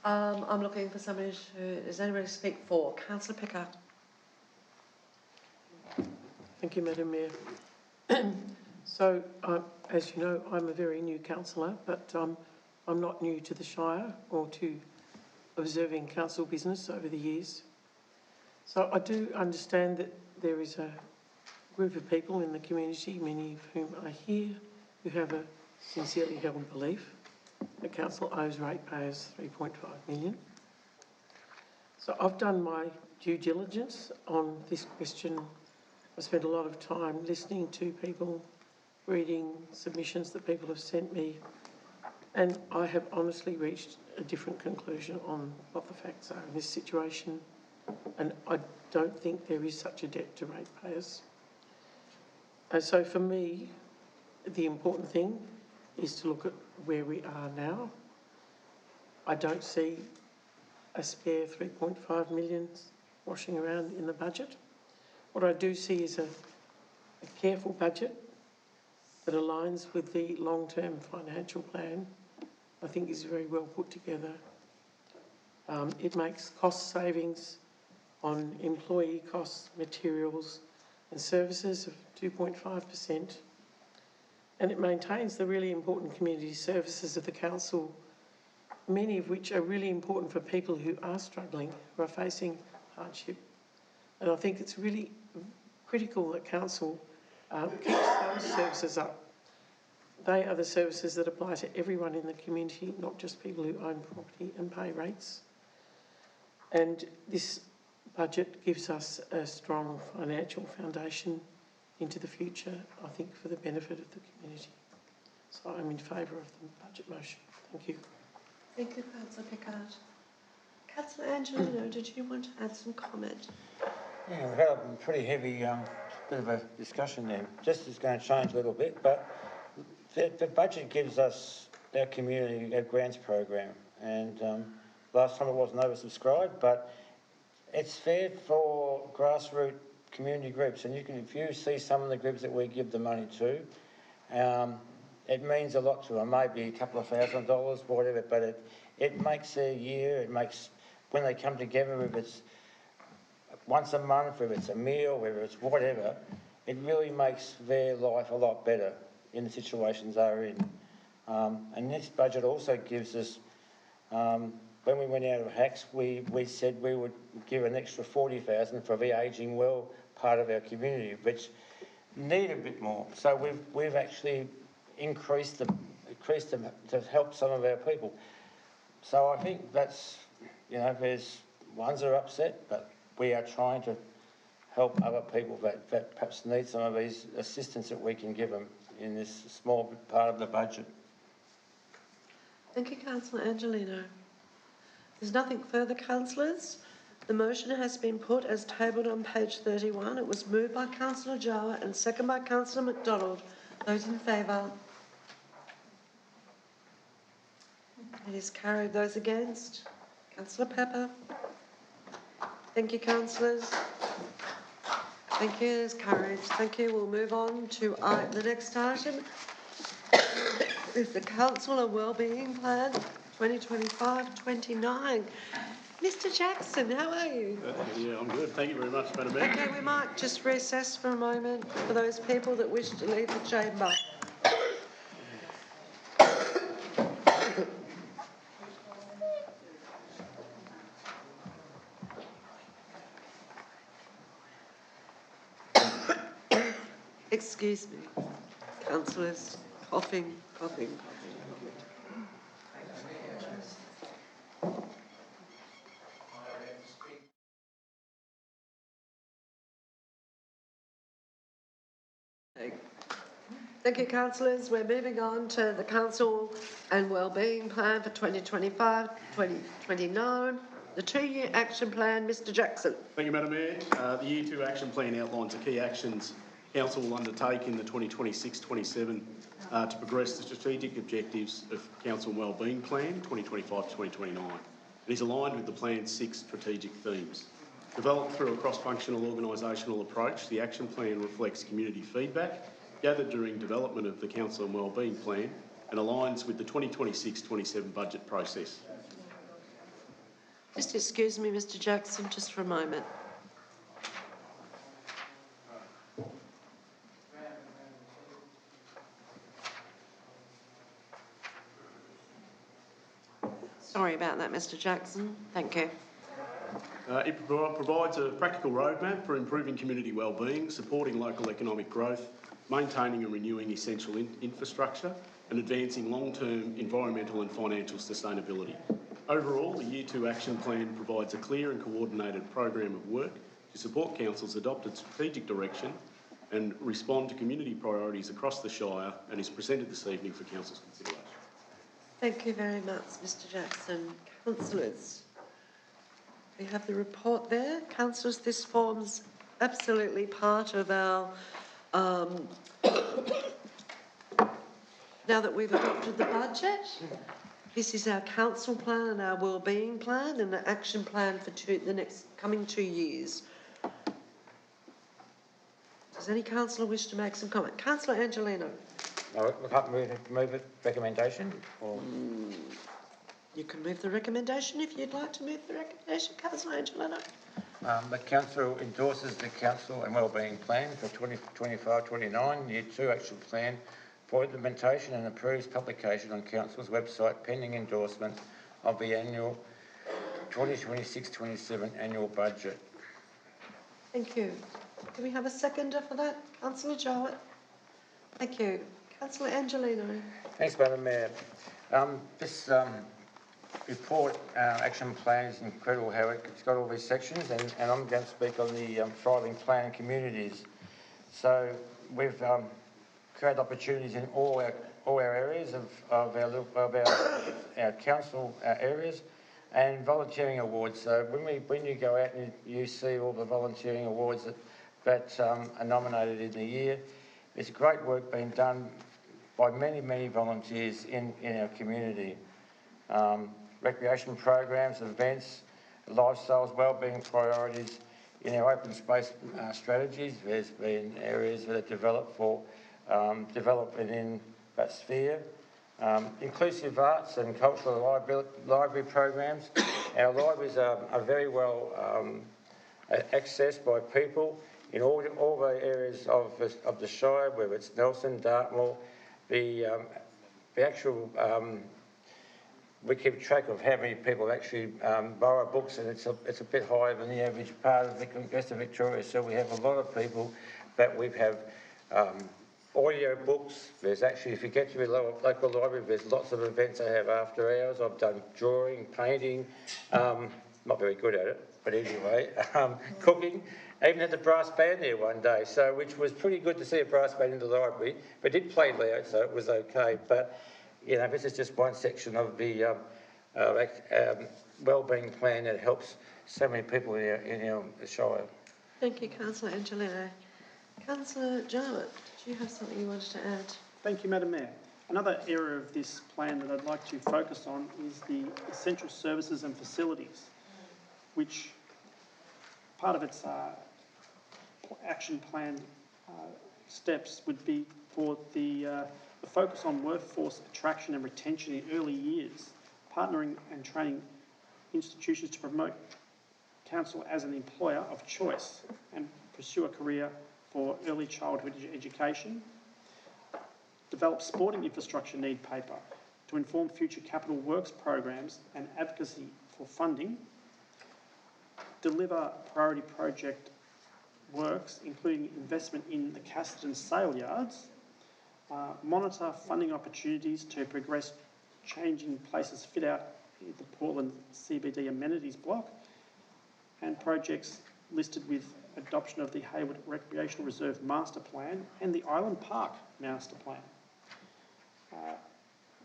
I'm looking for somebody is anybody to speak for? Councillor Pickard. Thank you, Madam Mayor. So, as you know, I'm a very new councillor, but I'm not new to the Shire or to observing council business over the years. So I do understand that there is a group of people in the community, many of whom are here, who have a sincerely held belief that council owes ratepayers $3.5 million. So I've done my due diligence on this question. I spent a lot of time listening to people, reading submissions that people have sent me, and I have honestly reached a different conclusion on what the facts are in this situation, and I don't think there is such a debt to ratepayers. So for me, the important thing is to look at where we are now. I don't see a spare 3.5 million washing around in the budget. What I do see is a careful budget that aligns with the long-term financial plan. I think is very well put together. It makes cost savings on employee costs, materials and services of 2.5%. And it maintains the really important community services of the council, many of which are really important for people who are struggling, who are facing hardship. And I think it's really critical that council keeps those services up. They are the services that apply to everyone in the community, not just people who own property and pay rates. And this budget gives us a strong financial foundation into the future, I think, for the benefit of the community. So I'm in favour of the budget motion. Thank you. Thank you, Councillor Pickard. Councillor Angelino, did you want to add some comment? Yeah, we've had a pretty heavy bit of a discussion there. Just is going to change a little bit, but the budget gives us our community, our grants program, and last time it wasn't oversubscribed, but it's fair for grassroots community groups, and if you see some of the groups that we give the money to, it means a lot to them, maybe a couple of $1,000, whatever, but it makes their year, it makes, when they come together, if it's once a month, whether it's a meal, whether it's whatever, it really makes their life a lot better in the situations they're in. And this budget also gives us, when we went out of hacks, we said we would give an extra $40,000 for the ageing well part of our community, which need a bit more. So we've actually increased them to help some of our people. So I think that's, there's ones are upset, but we are trying to help other people that perhaps need some of these assistance that we can give them in this small part of the budget. Thank you, Councillor Angelino. There's nothing further, councillors. The motion has been put as tabled on page 31. It was moved by Councillor Jowett and seconded by Councillor McDonald. Those in favour? It is carried. Those against? Councillor Pepper. Thank you, councillors. Thank you. It is carried. Thank you. We'll move on to the next item. Is the Council and Wellbeing Plan 2025-29. Mr. Jackson, how are you? Yeah, I'm good. Thank you very much, Madam Mayor. Okay, we might just recess for a moment for those people that wish to leave the chamber. Excuse me, councillors, coughing. Thank you, councillors. We're moving on to the Council and Wellbeing Plan for 2025-2029, the 2-year action plan. Mr. Jackson. Thank you, Madam Mayor. The Year 2 Action Plan outlines the key actions Council will undertake in the 2026-27 to progress the strategic objectives of Council and Wellbeing Plan 2025-2029. It is aligned with the plan's 6 strategic themes. Developed through a cross-functional organisational approach, the action plan reflects community feedback gathered during development of the Council and Wellbeing Plan and aligns with the 2026-27 budget process. Just excuse me, Mr. Jackson, just for a moment. Sorry about that, Mr. Jackson. Thank you. It provides a practical roadmap for improving community wellbeing, supporting local economic growth, maintaining and renewing essential infrastructure and advancing long-term environmental and financial sustainability. Overall, the Year 2 Action Plan provides a clear and coordinated program of work to support Council's adopted strategic direction and respond to community priorities across the Shire and is presented this evening for Council's consideration. Thank you very much, Mr. Jackson. Councillors, we have the report there. Councillors, this forms absolutely part of our, now that we've adopted the budget, this is our council plan and our wellbeing plan and the action plan for the next coming 2 years. Does any councillor wish to make some comment? Councillor Angelino. No, we can't move it recommendation? Or? You can move the recommendation if you'd like to move the recommendation, Councillor Angelino. The Council endorses the Council and Wellbeing Plan for 2025-29, Year 2 Action Plan for implementation and approves publication on Council's website pending endorsement of the annual 2026-27 annual budget. Thank you. Can we have a seconder for that? Councillor Jowett. Thank you. Councillor Angelino. Thanks, Madam Mayor. This report, action plan is incredible how it's got all these sections, and I'm going to speak on the thriving plan communities. So we've created opportunities in all our areas of our council areas, and volunteering awards. So when you go out and you see all the volunteering awards that are nominated in the year, there's great work being done by many volunteers in our community. Recreation programs, events, lifestyles, wellbeing priorities. In our open space strategies, there's been areas that are developed for development in that sphere. Inclusive arts and cultural library programs. Our libraries are very well accessed by people in all the areas of the Shire, whether it's Nelson, Dartmoor. The actual we keep track of how many people actually borrow books, and it's a bit higher than the average part of the rest of Victoria. So we have a lot of people that we have audio books. There's actually, if you get to your local library, there's lots of events I have after hours. I've done drawing, painting, not very good at it, but anyway, cooking, even had the brass band there one day, so which was pretty good to see a brass band in the library, but did play loud, so it was okay. But, you know, this is just one section of the wellbeing plan that helps so many people in our Shire. Thank you, Councillor Angelino. Councillor Jarrett, do you have something you wanted to add? Thank you, Madam Mayor. Another area of this plan that I'd like to focus on is the essential services and facilities, which part of its action plan steps would be for the focus on workforce attraction and retention in early years, partnering and training institutions to promote council as an employer of choice and pursue a career for early childhood education. Develop sporting infrastructure need paper to inform future capital works programs and advocacy for funding. Deliver priority project works, including investment in the Casterton sale yards. Monitor funding opportunities to progress changing places fit out in the Portland CBD amenities block, and projects listed with adoption of the Hayward Recreational Reserve Master Plan and the Island Park Master Plan.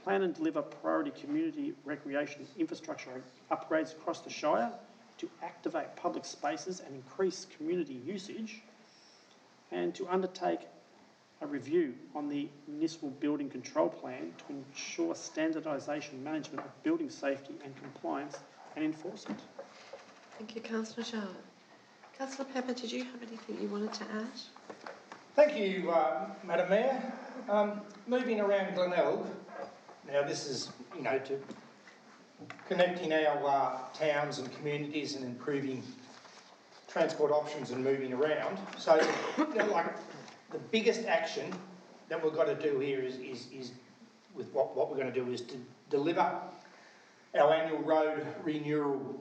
Plan and deliver priority community recreation infrastructure upgrades across the Shire to activate public spaces and increase community usage, and to undertake a review on the municipal building control plan to ensure standardisation management of building safety and compliance and enforcement. Thank you, Councillor Jarrett. Councillor Pepper, did you have anything you wanted to add? Thank you, Madam Mayor. Moving around Glenelg, now this is, you know, to connecting our towns and communities and improving transport options and moving around. So, you know, like the biggest action that we've got to do here is with what we're going to do is to deliver our annual road renewal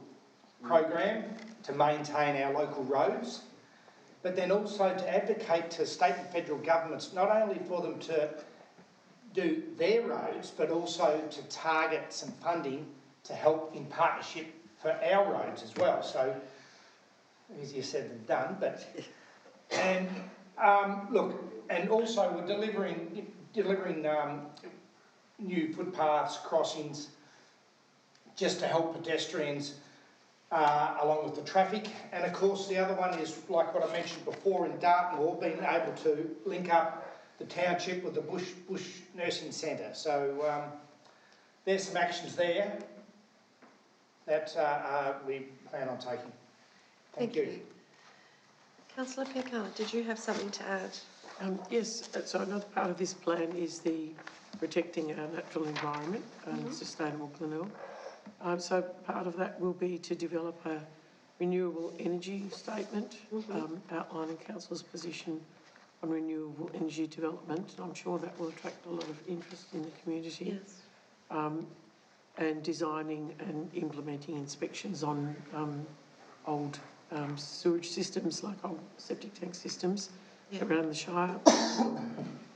program to maintain our local roads, but then also to advocate to state and federal governments, not only for them to do their roads, but also to target some funding to help in partnership for our roads as well. So, easier said than done, but, and look, and also we're delivering new footpaths, crossings, just to help pedestrians along with the traffic. And of course the other one is, like what I mentioned before, in Dartmoor, being able to link up the township with the Bush Nursing Centre. So there's some actions there that we plan on taking. Thank you. Councillor Pickard, did you have something to add? Yes, so another part of this plan is the protecting our natural environment and sustainable Glenelg. So part of that will be to develop a renewable energy statement outlining Council's position on renewable energy development. I'm sure that will attract a lot of interest in the community. Yes. And designing and implementing inspections on old sewage systems, like old septic tank systems around the Shire,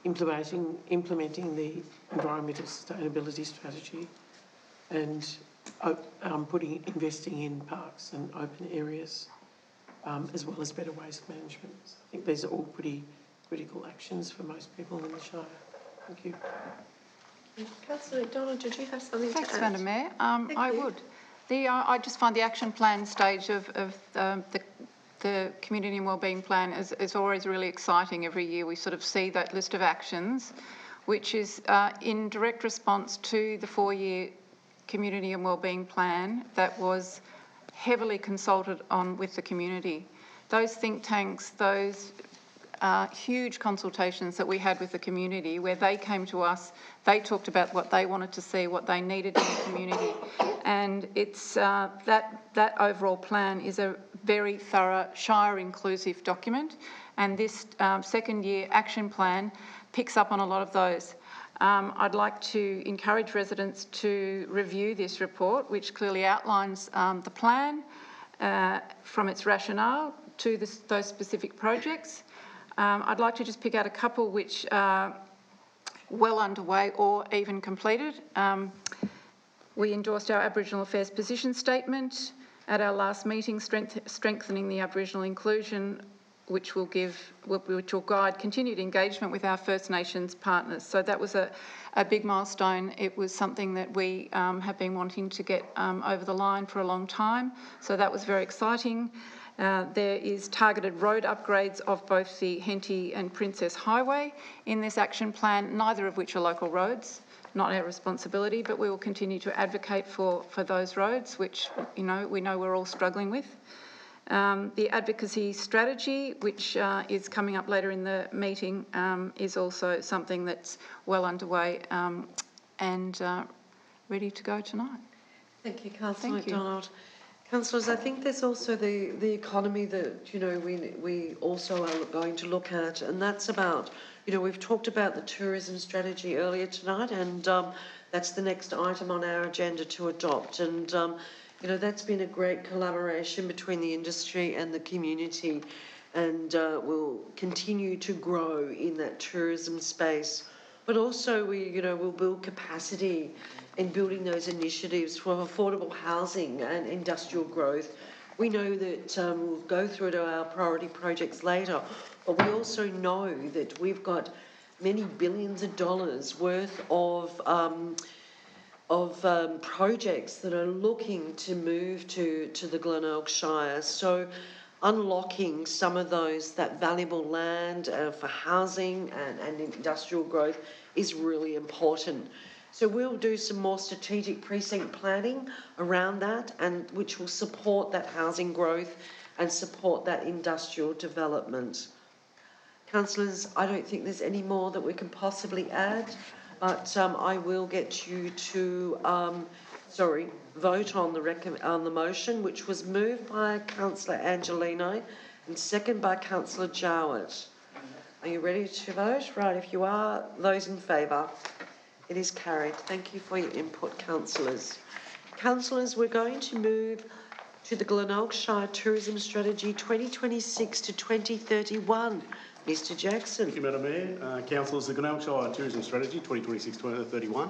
implementing the environmental sustainability strategy, and investing in parks and open areas, as well as better waste management. So I think these are all pretty critical actions for most people in the Shire. Thank you. Councillor McDonald, did you have something Thanks, to add? Madam Mayor. I would. I just find the action plan stage of the community and wellbeing plan is always really exciting. Every year we sort of see that list of actions, which is in direct response to the 4-year community and wellbeing plan that was heavily consulted on with the community. Those think tanks, those huge consultations that we had with the community, where they came to us, they talked about what they wanted to see, what they needed in the community, and it's that overall plan is a very thorough Shire inclusive document, and this second year action plan picks up on a lot of those. I'd like to encourage residents to review this report, which clearly outlines the plan from its rationale to those specific projects. I'd like to just pick out a couple which are well underway or even completed. We endorsed our Aboriginal Affairs position statement, at our last meeting, strengthening the Aboriginal inclusion, which will guide continued engagement with our First Nations partners. So that was a big milestone. It was something that we have been wanting to get over the line for a long time. So that was very exciting. There is targeted road upgrades of both the Henty and Princess Highway in this action plan, neither of which are local roads, not our responsibility, but we will continue to advocate for those roads, which we know we're all struggling with. The advocacy strategy, which is coming up later in the meeting, is also something that's well underway and ready to go tonight. Thank you, Councillor Thank you. MacDonald. Councillors, I think there's also the economy that, we also are going to look at, and that's about, we've talked about the tourism strategy earlier tonight, and that's the next item on our agenda to adopt. And, that's been a great collaboration between the industry and the community, and will continue to grow in that tourism space. But also we'll build capacity in building those initiatives for affordable housing and industrial growth. We know that we'll go through to our priority projects later, but we also know that we've got many billions of dollars worth of projects that are looking to move to the Glenelg Shire. So unlocking some of that valuable land for housing and industrial growth is really important. So we'll do some more strategic precinct planning around that, and which will support that housing growth and support that industrial development. Councillors, I don't think there's any more that we can possibly add, but I will get you to vote on the motion, which was moved by Councillor Angelino and seconded by Councillor Jowett. Are you ready to vote? Right, if you are, those in favour. It is carried. Thank you for your input, councillors. Councillors, we're going to move to the Glenelg Shire Tourism Strategy 2026 to 2031. Mr Jackson. Thank you, Madam Mayor. Councillors, the Glenelg Shire Tourism Strategy 2026-2031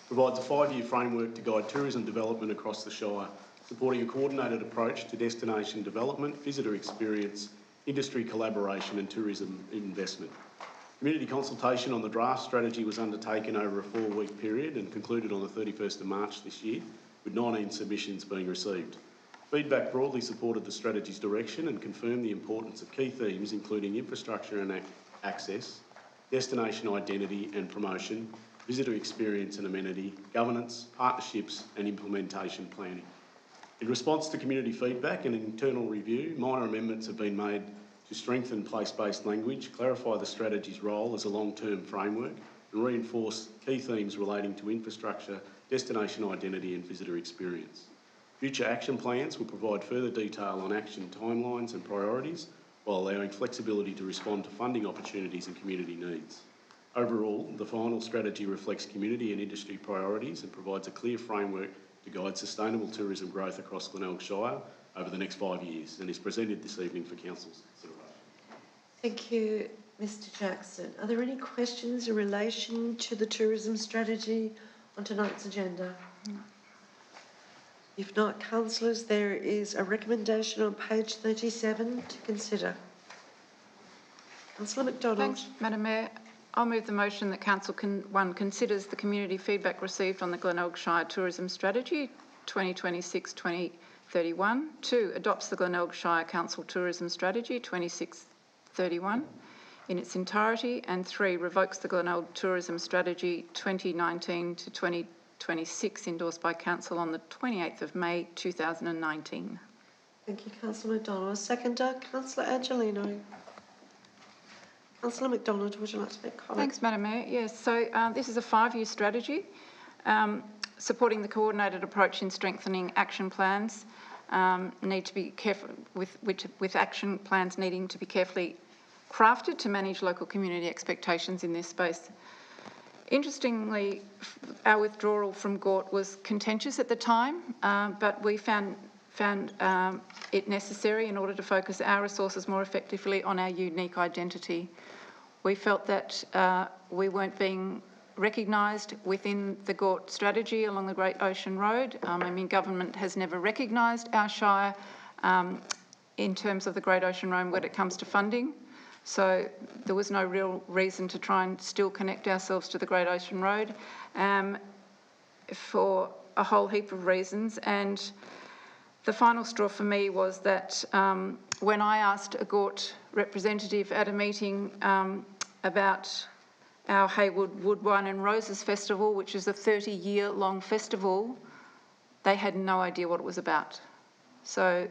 provides a 5-year framework to guide tourism development across the Shire, supporting a coordinated approach to destination development, visitor experience, industry collaboration and tourism investment. Community consultation on the draft strategy was undertaken over a 4-week period and concluded on the 31st of March this year, with 19 submissions being received. Feedback broadly supported the strategy's direction and confirmed the importance of key themes including infrastructure and access, destination identity and promotion, visitor experience and amenity, governance, partnerships and implementation planning. In response to community feedback and internal review, minor amendments have been made to strengthen place-based language, clarify the strategy's role as a long-term framework and reinforce key themes relating to infrastructure, destination identity and visitor experience. Future action plans will provide further detail on action timelines and priorities while allowing flexibility to respond to funding opportunities and community needs. Overall, the final strategy reflects community and industry priorities and provides a clear framework to guide sustainable tourism growth across Glenelg Shire over the next 5 years and is presented this evening for Council's consideration. Thank you, Mr Jackson. Are there any questions in relation to the tourism strategy on tonight's agenda? No. If not, councillors, there is a recommendation on page 37 to consider. Councillor MacDonald. Thanks, Madam Mayor. I'll move the motion that Council considers the community feedback received on the Glenelg Shire Tourism Strategy 2026-2031, 2, adopts the Glenelg Shire Council Tourism Strategy 26-31 in its entirety, and 3, revokes the Glenelg Tourism Strategy 2019 to 2026 endorsed by Council on the 28th of May 2019. Thank you, Councillor MacDonald. Seconder, Councillor Angelino. Councillor MacDonald, would you like to make comment? Thanks, Madam Mayor. Yes, so this is a 5-year strategy supporting the coordinated approach in strengthening action plans. Need to be careful with action plans needing to be carefully crafted to manage local community expectations in this space. Interestingly, our withdrawal from GORT was contentious at the time, but we found it necessary in order to focus our resources more effectively on our unique identity. We felt that we weren't being recognised within the GORT strategy along the Great Ocean Road. Government has never recognised our shire in terms of the Great Ocean Road when it comes to funding. So there was no real reason to try and still connect ourselves to the Great Ocean Road for a whole heap of reasons. And the final straw for me was that when I asked a GORT representative at a meeting about our Haywood Wood, Wine and Roses Festival, which is a 30-year-long festival, they had no idea what it was about. So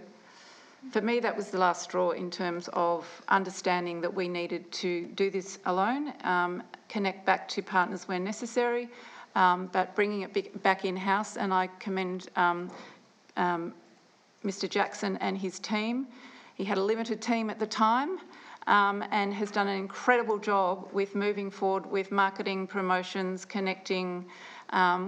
for me, that was the last straw in terms of understanding that we needed to do this alone, connect back to partners where necessary, but bringing it back in-house. And I commend Mr Jackson and his team. He had a limited team at the time and has done an incredible job with moving forward with marketing, promotions, connecting,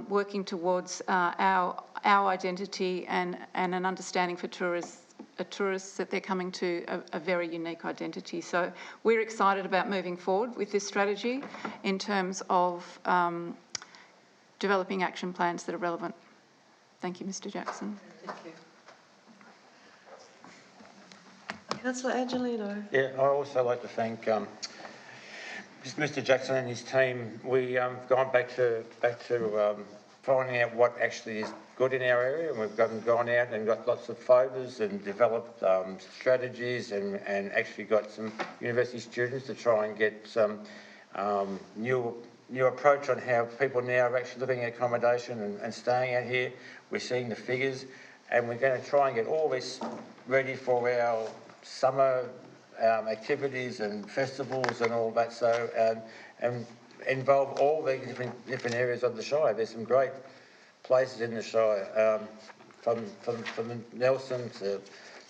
working towards our identity and an understanding for tourists that they're coming to a very unique identity. So we're excited about moving forward with this strategy in terms of developing action plans that are relevant. Thank you, Mr Jackson. Thank you. Councillor Angelino. Yeah, I also like to thank Mr Jackson and his team. We've gone back to finding out what actually is good in our area, and we've gone out and got lots of photos and developed strategies and actually got some university students to try and get some new approach on how people now are actually living in accommodation and staying out here. We're seeing the figures, and we're going to try and get all this ready for our summer activities and festivals and all that. So and involve all the different areas of the Shire. There's some great places in the Shire, from Nelson to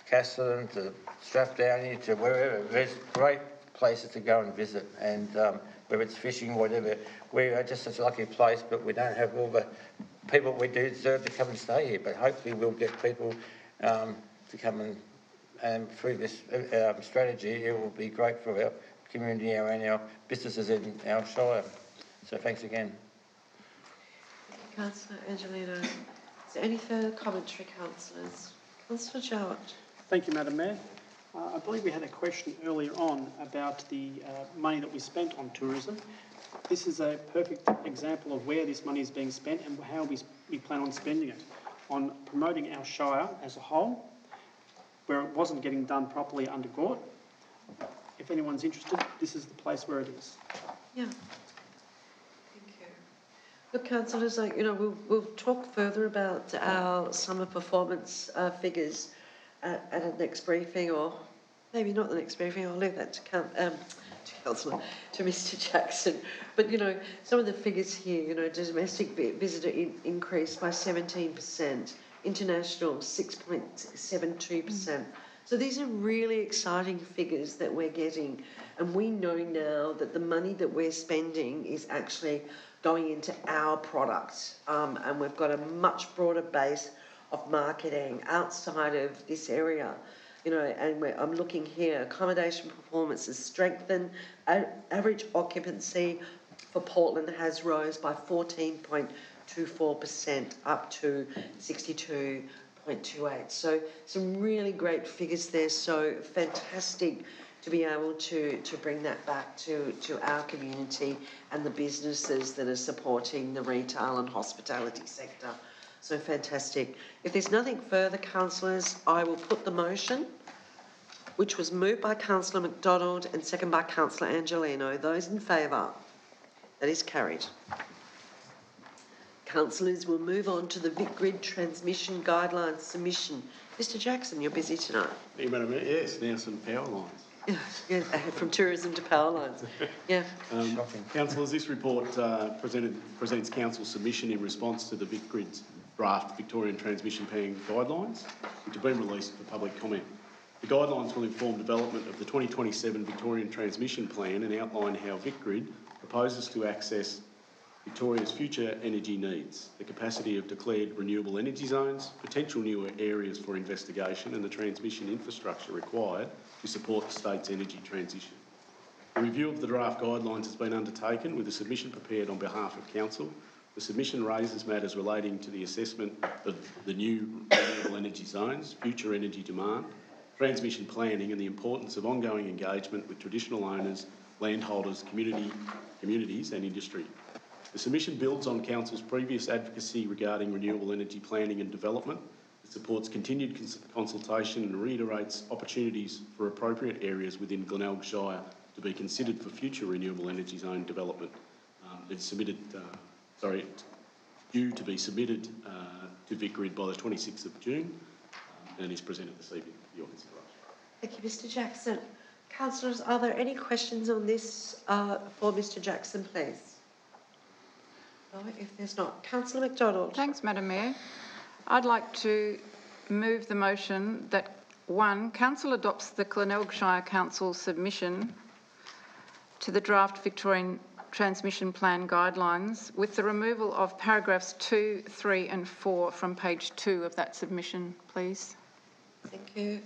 Castellon to Strathdownie to wherever. There's great places to go and visit, and whether it's fishing, whatever. We are just such a lucky place, but we don't have all the people we do deserve to come and stay here. But hopefully we'll get people to come and through this strategy, it will be great for our community and our businesses in our Shire. So thanks again. Councillor Angelino. Is there any further commentary, councillors? Councillor Jowett. Thank you, Madam Mayor. I believe we had a question earlier on about the money that we spent on tourism. This is a perfect example of where this money is being spent and how we plan on spending it. On promoting our Shire as a whole, where it wasn't getting done properly under GORT. If anyone's interested, this is the place where it is. Yeah. Thank you. Look, councillors, we'll talk further about our summer performance figures at a next briefing, or maybe not the next briefing. I'll leave that to Mr Jackson. But, some of the figures here, domestic visitor increased by 17%. International 6.72%. So these are really exciting figures that we're getting, and we know now that the money that we're spending is actually going into our product, and we've got a much broader base of marketing outside of this area. And I'm looking here, accommodation performance has strengthened, average occupancy for Portland has rose by 14.24% up to 62.28. So some really great figures there. So fantastic to be able to bring that back to our community and the businesses that are supporting the retail and hospitality sector. So fantastic. If there's nothing further, councillors, I will put the motion, which was moved by Councillor McDonald and second by Councillor Angelino. Those in favour? That is carried. Councillors, will move on to the VicGrid transmission guidelines submission. Mr Jackson, you're busy tonight. Thank you, Madam Mayor. Yes, now some power lines. Yeah, from tourism to power lines. Yeah. Councillors, this report presents Council's submission in response to the VicGrid's draft Victorian Transmission Plan Guidelines, which have been released for public comment. The guidelines will inform development of the 2027 Victorian Transmission Plan and outline how VicGrid proposes to access Victoria's future energy needs, the capacity of declared renewable energy zones, potential new areas for investigation and the transmission infrastructure required to support the state's energy transition. The A review of the draft guidelines has been undertaken with a submission prepared on behalf of Council. The submission raises matters relating to the assessment of the new renewable energy zones, future energy demand, transmission planning and the importance of ongoing engagement with traditional owners, landholders, communities and industry. The submission builds on Council's previous advocacy regarding renewable energy planning and development. It supports continued consultation and reiterates opportunities for appropriate areas within Glenelg Shire to be considered for future renewable energy zone development. It's submitted, due to be submitted to VicGrid by the 26th of June and is presented this evening for your consideration. Thank you, Mr Jackson. Councillors, are there any questions on this for Mr Jackson, please? No, if there's not. Councillor McDonald. Thanks, Madam Mayor. I'd like to move the motion that 1, Council adopts the Glenelg Shire Council submission to the draft Victorian Transmission Plan guidelines with the removal of paragraphs 2, 3 and 4 from page 2 of that submission, please. Thank you.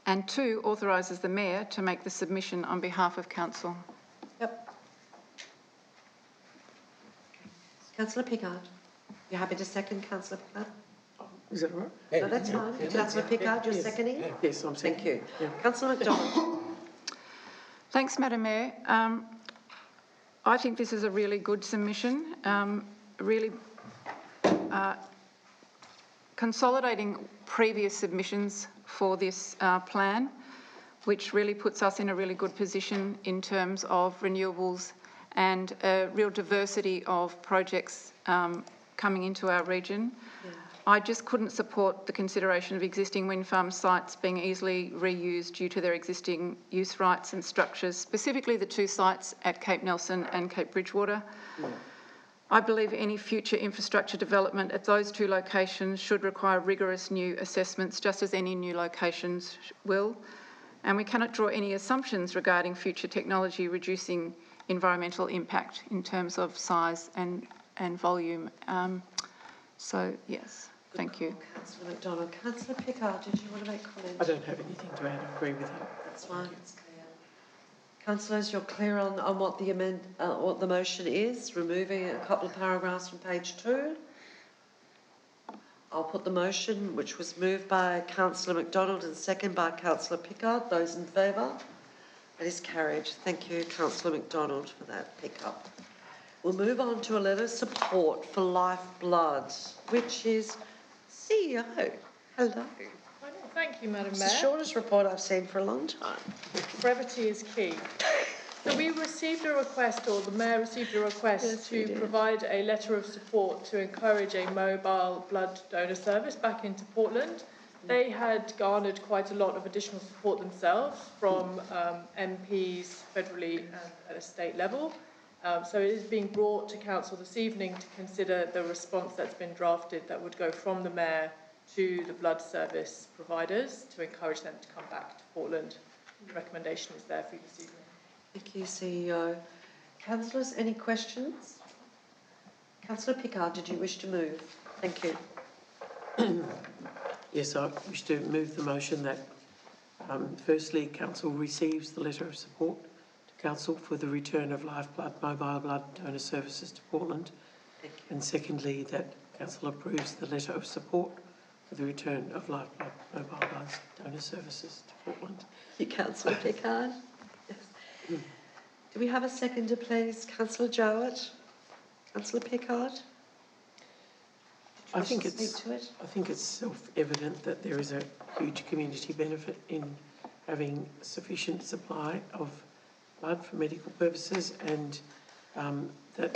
And 2, authorises the Mayor to make the submission on behalf of Council. Yep. Councillor Pickard. You happy to second, Councillor Pickard? Is that right? No, that's fine. Councillor Pickard, you're seconding? Yes, I'm Thank seconding. you. Yeah. Councillor McDonald. Thanks, Madam Mayor. I think this is a really good submission, really consolidating previous submissions for this plan, which really puts us in a really good position in terms of renewables and a real diversity of projects coming into our region. Yeah. I just couldn't support the consideration of existing wind farm sites being easily reused due to their existing use rights and structures, specifically the 2 sites at Cape Nelson and Cape Bridgewater. Yeah. I believe any future infrastructure development at those 2 locations should require rigorous new assessments, just as any new locations will. And we cannot draw any assumptions regarding future technology reducing environmental impact in terms of size and volume. So, yes, thank you. Councillor McDonald. Councillor Pickard, did you want to make comments? I don't have anything to add. I agree with you. That's fine. It's clear. Councillors, you're clear on what the motion is, removing a couple of paragraphs from page 2. I'll put the motion, which was moved by Councillor McDonald and second by Councillor Pickard. Those in favour? That is carried. Thank you, Councillor McDonald, for that pick-up. We'll move on to a letter of support for Lifeblood, which is CEO. Hello. Thank you, Madam It's Mayor. the shortest report I've seen for a long time. Brevity is key. So we received a request, or the Mayor received a request to provide a letter of support to encourage a mobile blood donor service back into Portland. They had garnered quite a lot of additional support themselves from MPs federally and at a state level. So it is being brought to Council this evening to consider the response that's been drafted that would go from the Mayor to the blood service providers to encourage them to come back to Portland. The recommendation is there for you this evening. Thank you, CEO. Councillors, any questions? Councillor Pickard, did you wish to move? Thank you. Yes, I wish to move the motion that firstly, Council receives the letter of support to Council for the return of Lifeblood mobile blood donor services to Portland. And secondly, that Council approves the letter of support for the return of Lifeblood mobile blood donor services to Portland. Thank you, Councillor Pickard. Yes. Do we have a seconder, please? Councillor Jowett? Councillor Pickard? I think it's self-evident that there is a huge community benefit in having sufficient supply of blood for medical purposes, and that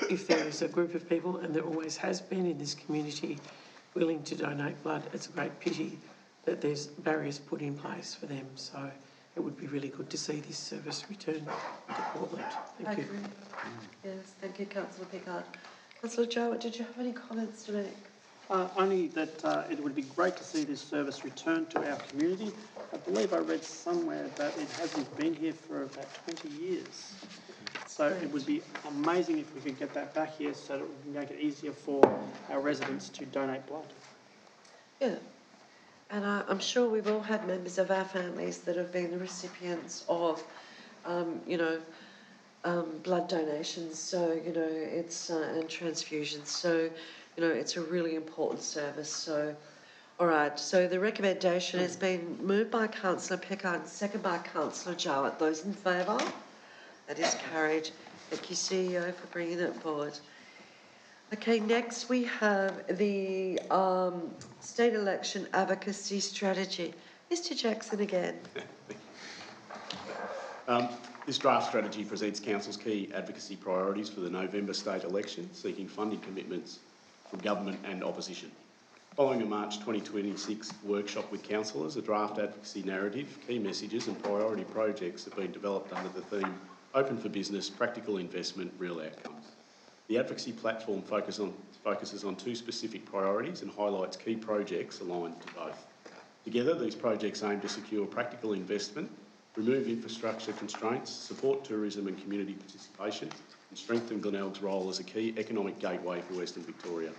if there is a group of people, and there always has been in this community, willing to donate blood, it's a great pity that there's barriers put in place for them. So it would be really good to see this service return to Portland. Thank you. Agree. Yes, thank you, Councillor Pickard. Councillor Jowett, did you have any comments to make? Only that it would be great to see this service return to our community. I believe I read somewhere that it hasn't been here for about 20 years. So it would be amazing if we could get that back here so that we can make it easier for our residents to donate blood. Yeah, and I'm sure we've all had members of our families that have been the recipients of blood donations, so, it's, and transfusions, so, it's a really important service, so. All right, so the recommendation has been moved by Councillor Pickard and seconded by Councillor Jowett. Those in favour? That is carried. Thank you, CEO, for bringing it forward. Okay, next we have the state election advocacy strategy. Mr. Jackson again. This draft strategy presents Council's key advocacy priorities for the November state election, seeking funding commitments from government and opposition. Following a March 2026 workshop with councillors, a draft advocacy narrative, key messages and priority projects have been developed under the theme Open for Business, Practical Investment, Real Outcomes. The advocacy platform focuses on two specific priorities and highlights key projects aligned to both. Together, these projects aim to secure practical investment, remove infrastructure constraints, support tourism and community participation, and strengthen Glenelg's role as a key economic gateway for Western Victoria.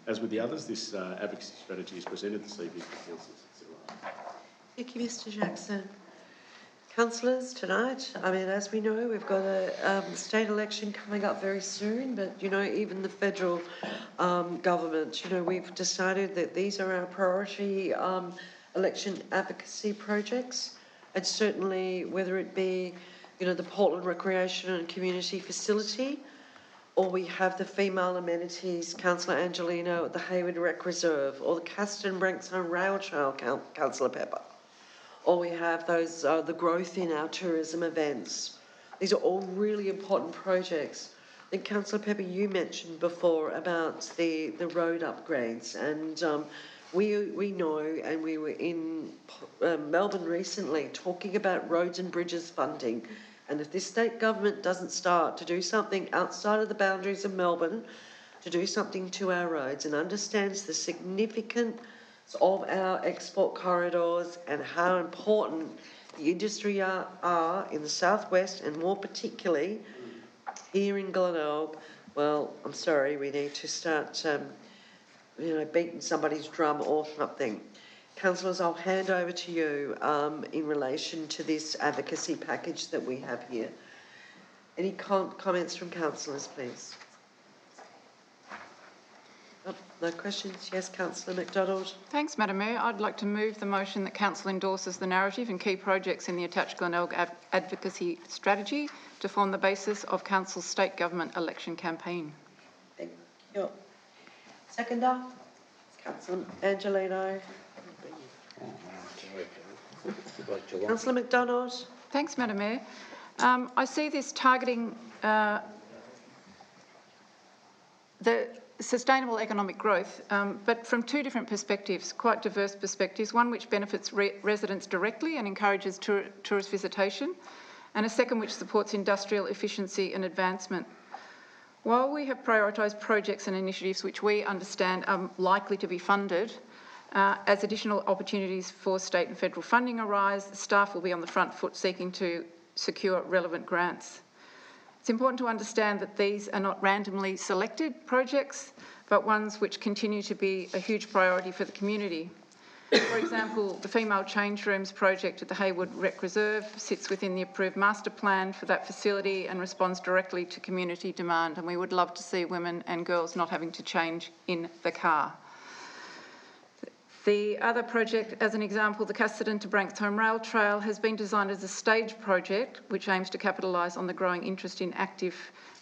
As with the others, this advocacy strategy is presented this evening for Council's consideration. Thank you, Mr. Jackson. Councillors, tonight, as we know, we've got a state election coming up very soon, but, even the federal government, we've decided that these are our priority election advocacy projects, and certainly whether it be, the Portland Recreation and Community Facility, or we have the female amenities, Councillor Angelino at the Hayward Rec Reserve, or the Caston Branxholme Rail Trail, Councillor Pepper, or we have those the growth in our tourism events. These are all really important projects. I think Councillor Pepper, you mentioned before about the road upgrades, and we know, and we were in Melbourne recently talking about roads and bridges funding. And if this state government doesn't start to do something outside of the boundaries of Melbourne, to do something to our roads and understands the significance of our export corridors and how important the industry are in the southwest and more particularly here in Glenelg, well, I'm sorry, we need to start, beating somebody's drum or something. Councillors, I'll hand over to you in relation to this advocacy package that we have here. Any comments from councillors, please? Oh, no questions? Yes, Councillor McDonald. Thanks, Madam Mayor. I'd like to move the motion that Council endorses the narrative and key projects in the attached Glenelg advocacy strategy to form the basis of Council's state government election campaign. Thank you. Seconder, Councillor Angelino. Councillor McDonald. Thanks, Madam Mayor. I see this targeting the sustainable economic growth, but from two different perspectives, quite diverse perspectives. One which benefits residents directly and encourages tourist visitation, and a second which supports industrial efficiency and advancement. While we have prioritised projects and initiatives which we understand are likely to be funded, as additional opportunities for state and federal funding arise, staff will be on the front foot seeking to secure relevant grants. It's important to understand that these are not randomly selected projects, but ones which continue to be a huge priority for the community. For example, the Female Change Rooms project at the Hayward Rec Reserve sits within the approved master plan for that facility and responds directly to community demand, and we would love to see women and girls not having to change in the car. The other project, as an example, the Caston to Branxholme Rail Trail, has been designed as a stage project which aims to capitalise on the growing interest in active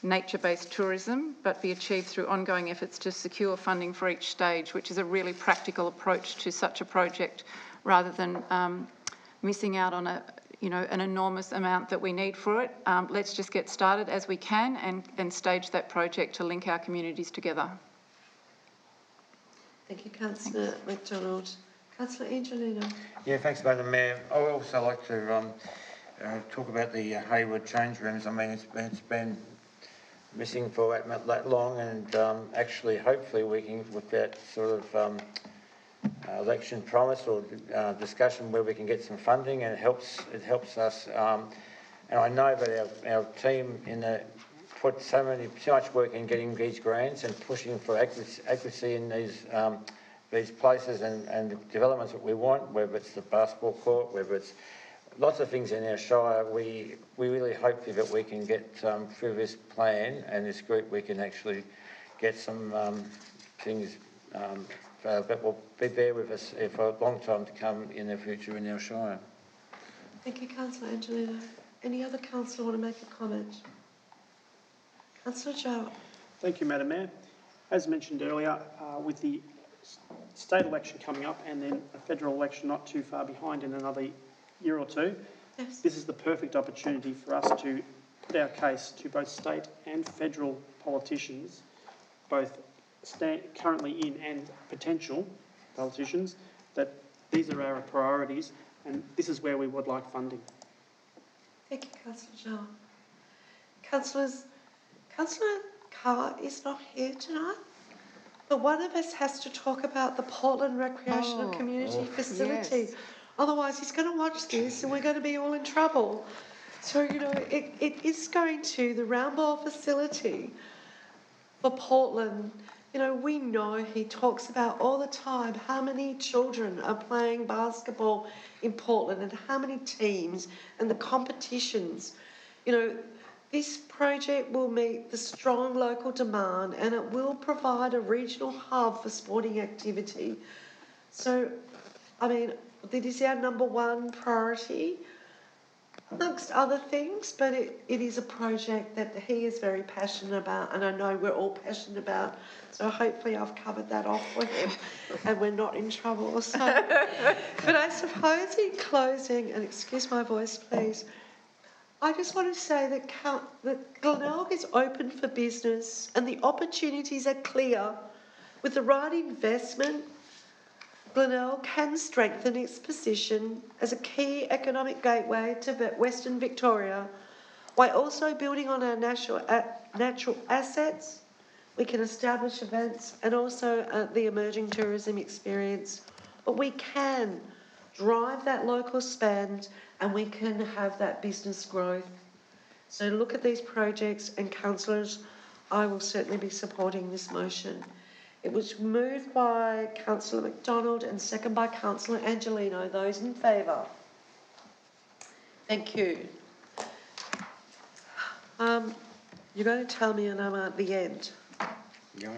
nature-based tourism, but be achieved through ongoing efforts to secure funding for each stage, which is a really practical approach to such a project, rather than missing out on an enormous amount that we need for it. Let's just get started as we can and stage that project to link our communities together. Thank you, Councillor McDonald. Councillor Angelino. Yeah, thanks, Madam Mayor. I would also like to talk about the Hayward Change Rooms. I mean, it's been missing for that long, and actually, hopefully, we can, with that sort of election promise or discussion where we can get some funding, and it helps us. And I know that our team put so much work in getting these grants and pushing for accuracy in these places and the developments that we want, whether it's the basketball court, whether it's lots of things in our shire. We really hope that we can get through this plan and this group, we can actually get some things that will be there with us for a long time to come in the future in our shire. Thank you, Councillor Angelino. Any other councillor want to make a comment? Councillor Joe. Thank you, Madam Mayor. As mentioned earlier, with the state election coming up and then a federal election not too far behind in another year or two, Yes. this is the perfect opportunity for us to put our case to both state and federal politicians, both currently in and potential politicians, that these are our priorities and this is where we would like funding. Thank you, Councillor Joe. Councillor Carr is not here tonight, but one of us has to talk about the Portland Recreational Community Facility. yes. Otherwise, he's going to watch this and we're going to be all in trouble. So, you know, it is going to the round ball facility for Portland. You know, we know he talks about all the time how many children are playing basketball in Portland and how many teams and the competitions. You know, this project will meet the strong local demand and it will provide a regional hub for sporting activity. So, I mean, it is our number one priority, amongst other things, but it is a project that he is very passionate about and I know we're all passionate about. So hopefully I've covered that off for him and we're not in trouble. So, but I suppose in closing, and excuse my voice please, I just want to say that Glenelg is open for business and the opportunities are clear. With the right investment, Glenelg can strengthen its position as a key economic gateway to Western Victoria while also building on our natural assets. We can establish events and also the emerging tourism experience, but we can drive that local spend and we can have that business growth. So look at these projects and councillors, I will certainly be supporting this motion. It was moved by Councillor McDonald and seconded by Councillor Angelino. Those in favour? Thank you. You're going to tell me and I'm at the end.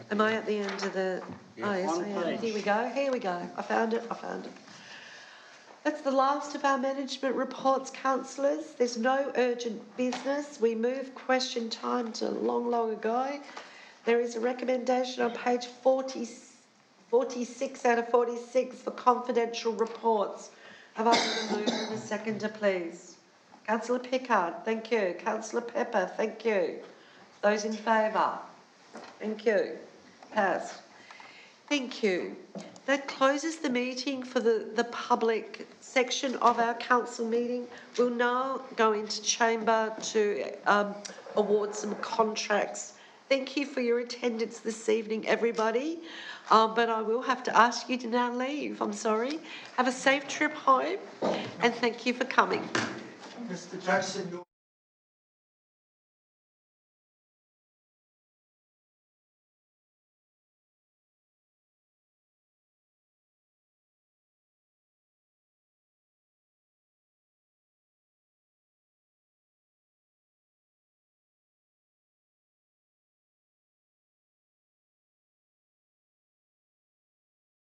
Am I at the end of the... Yeah. Oh, yes, I am. Page. Here we go. Here we go. I found it. That's the last of our management reports, councillors. There's no urgent business. We moved question time to long ago. There is a recommendation on page 46 out of 46 for confidential reports. Have I got a mover and a seconder, please? Councillor Pickard, thank you. Councillor Pepper, thank you. Those in favour? Thank you. Passed. Thank you. That closes the meeting for the public section of our council meeting. We'll now go into chamber to award some contracts. Thank you for your attendance this evening, everybody. But I will have to ask you to now leave. I'm sorry. Have a safe trip home and thank you for coming. Mr. Jackson,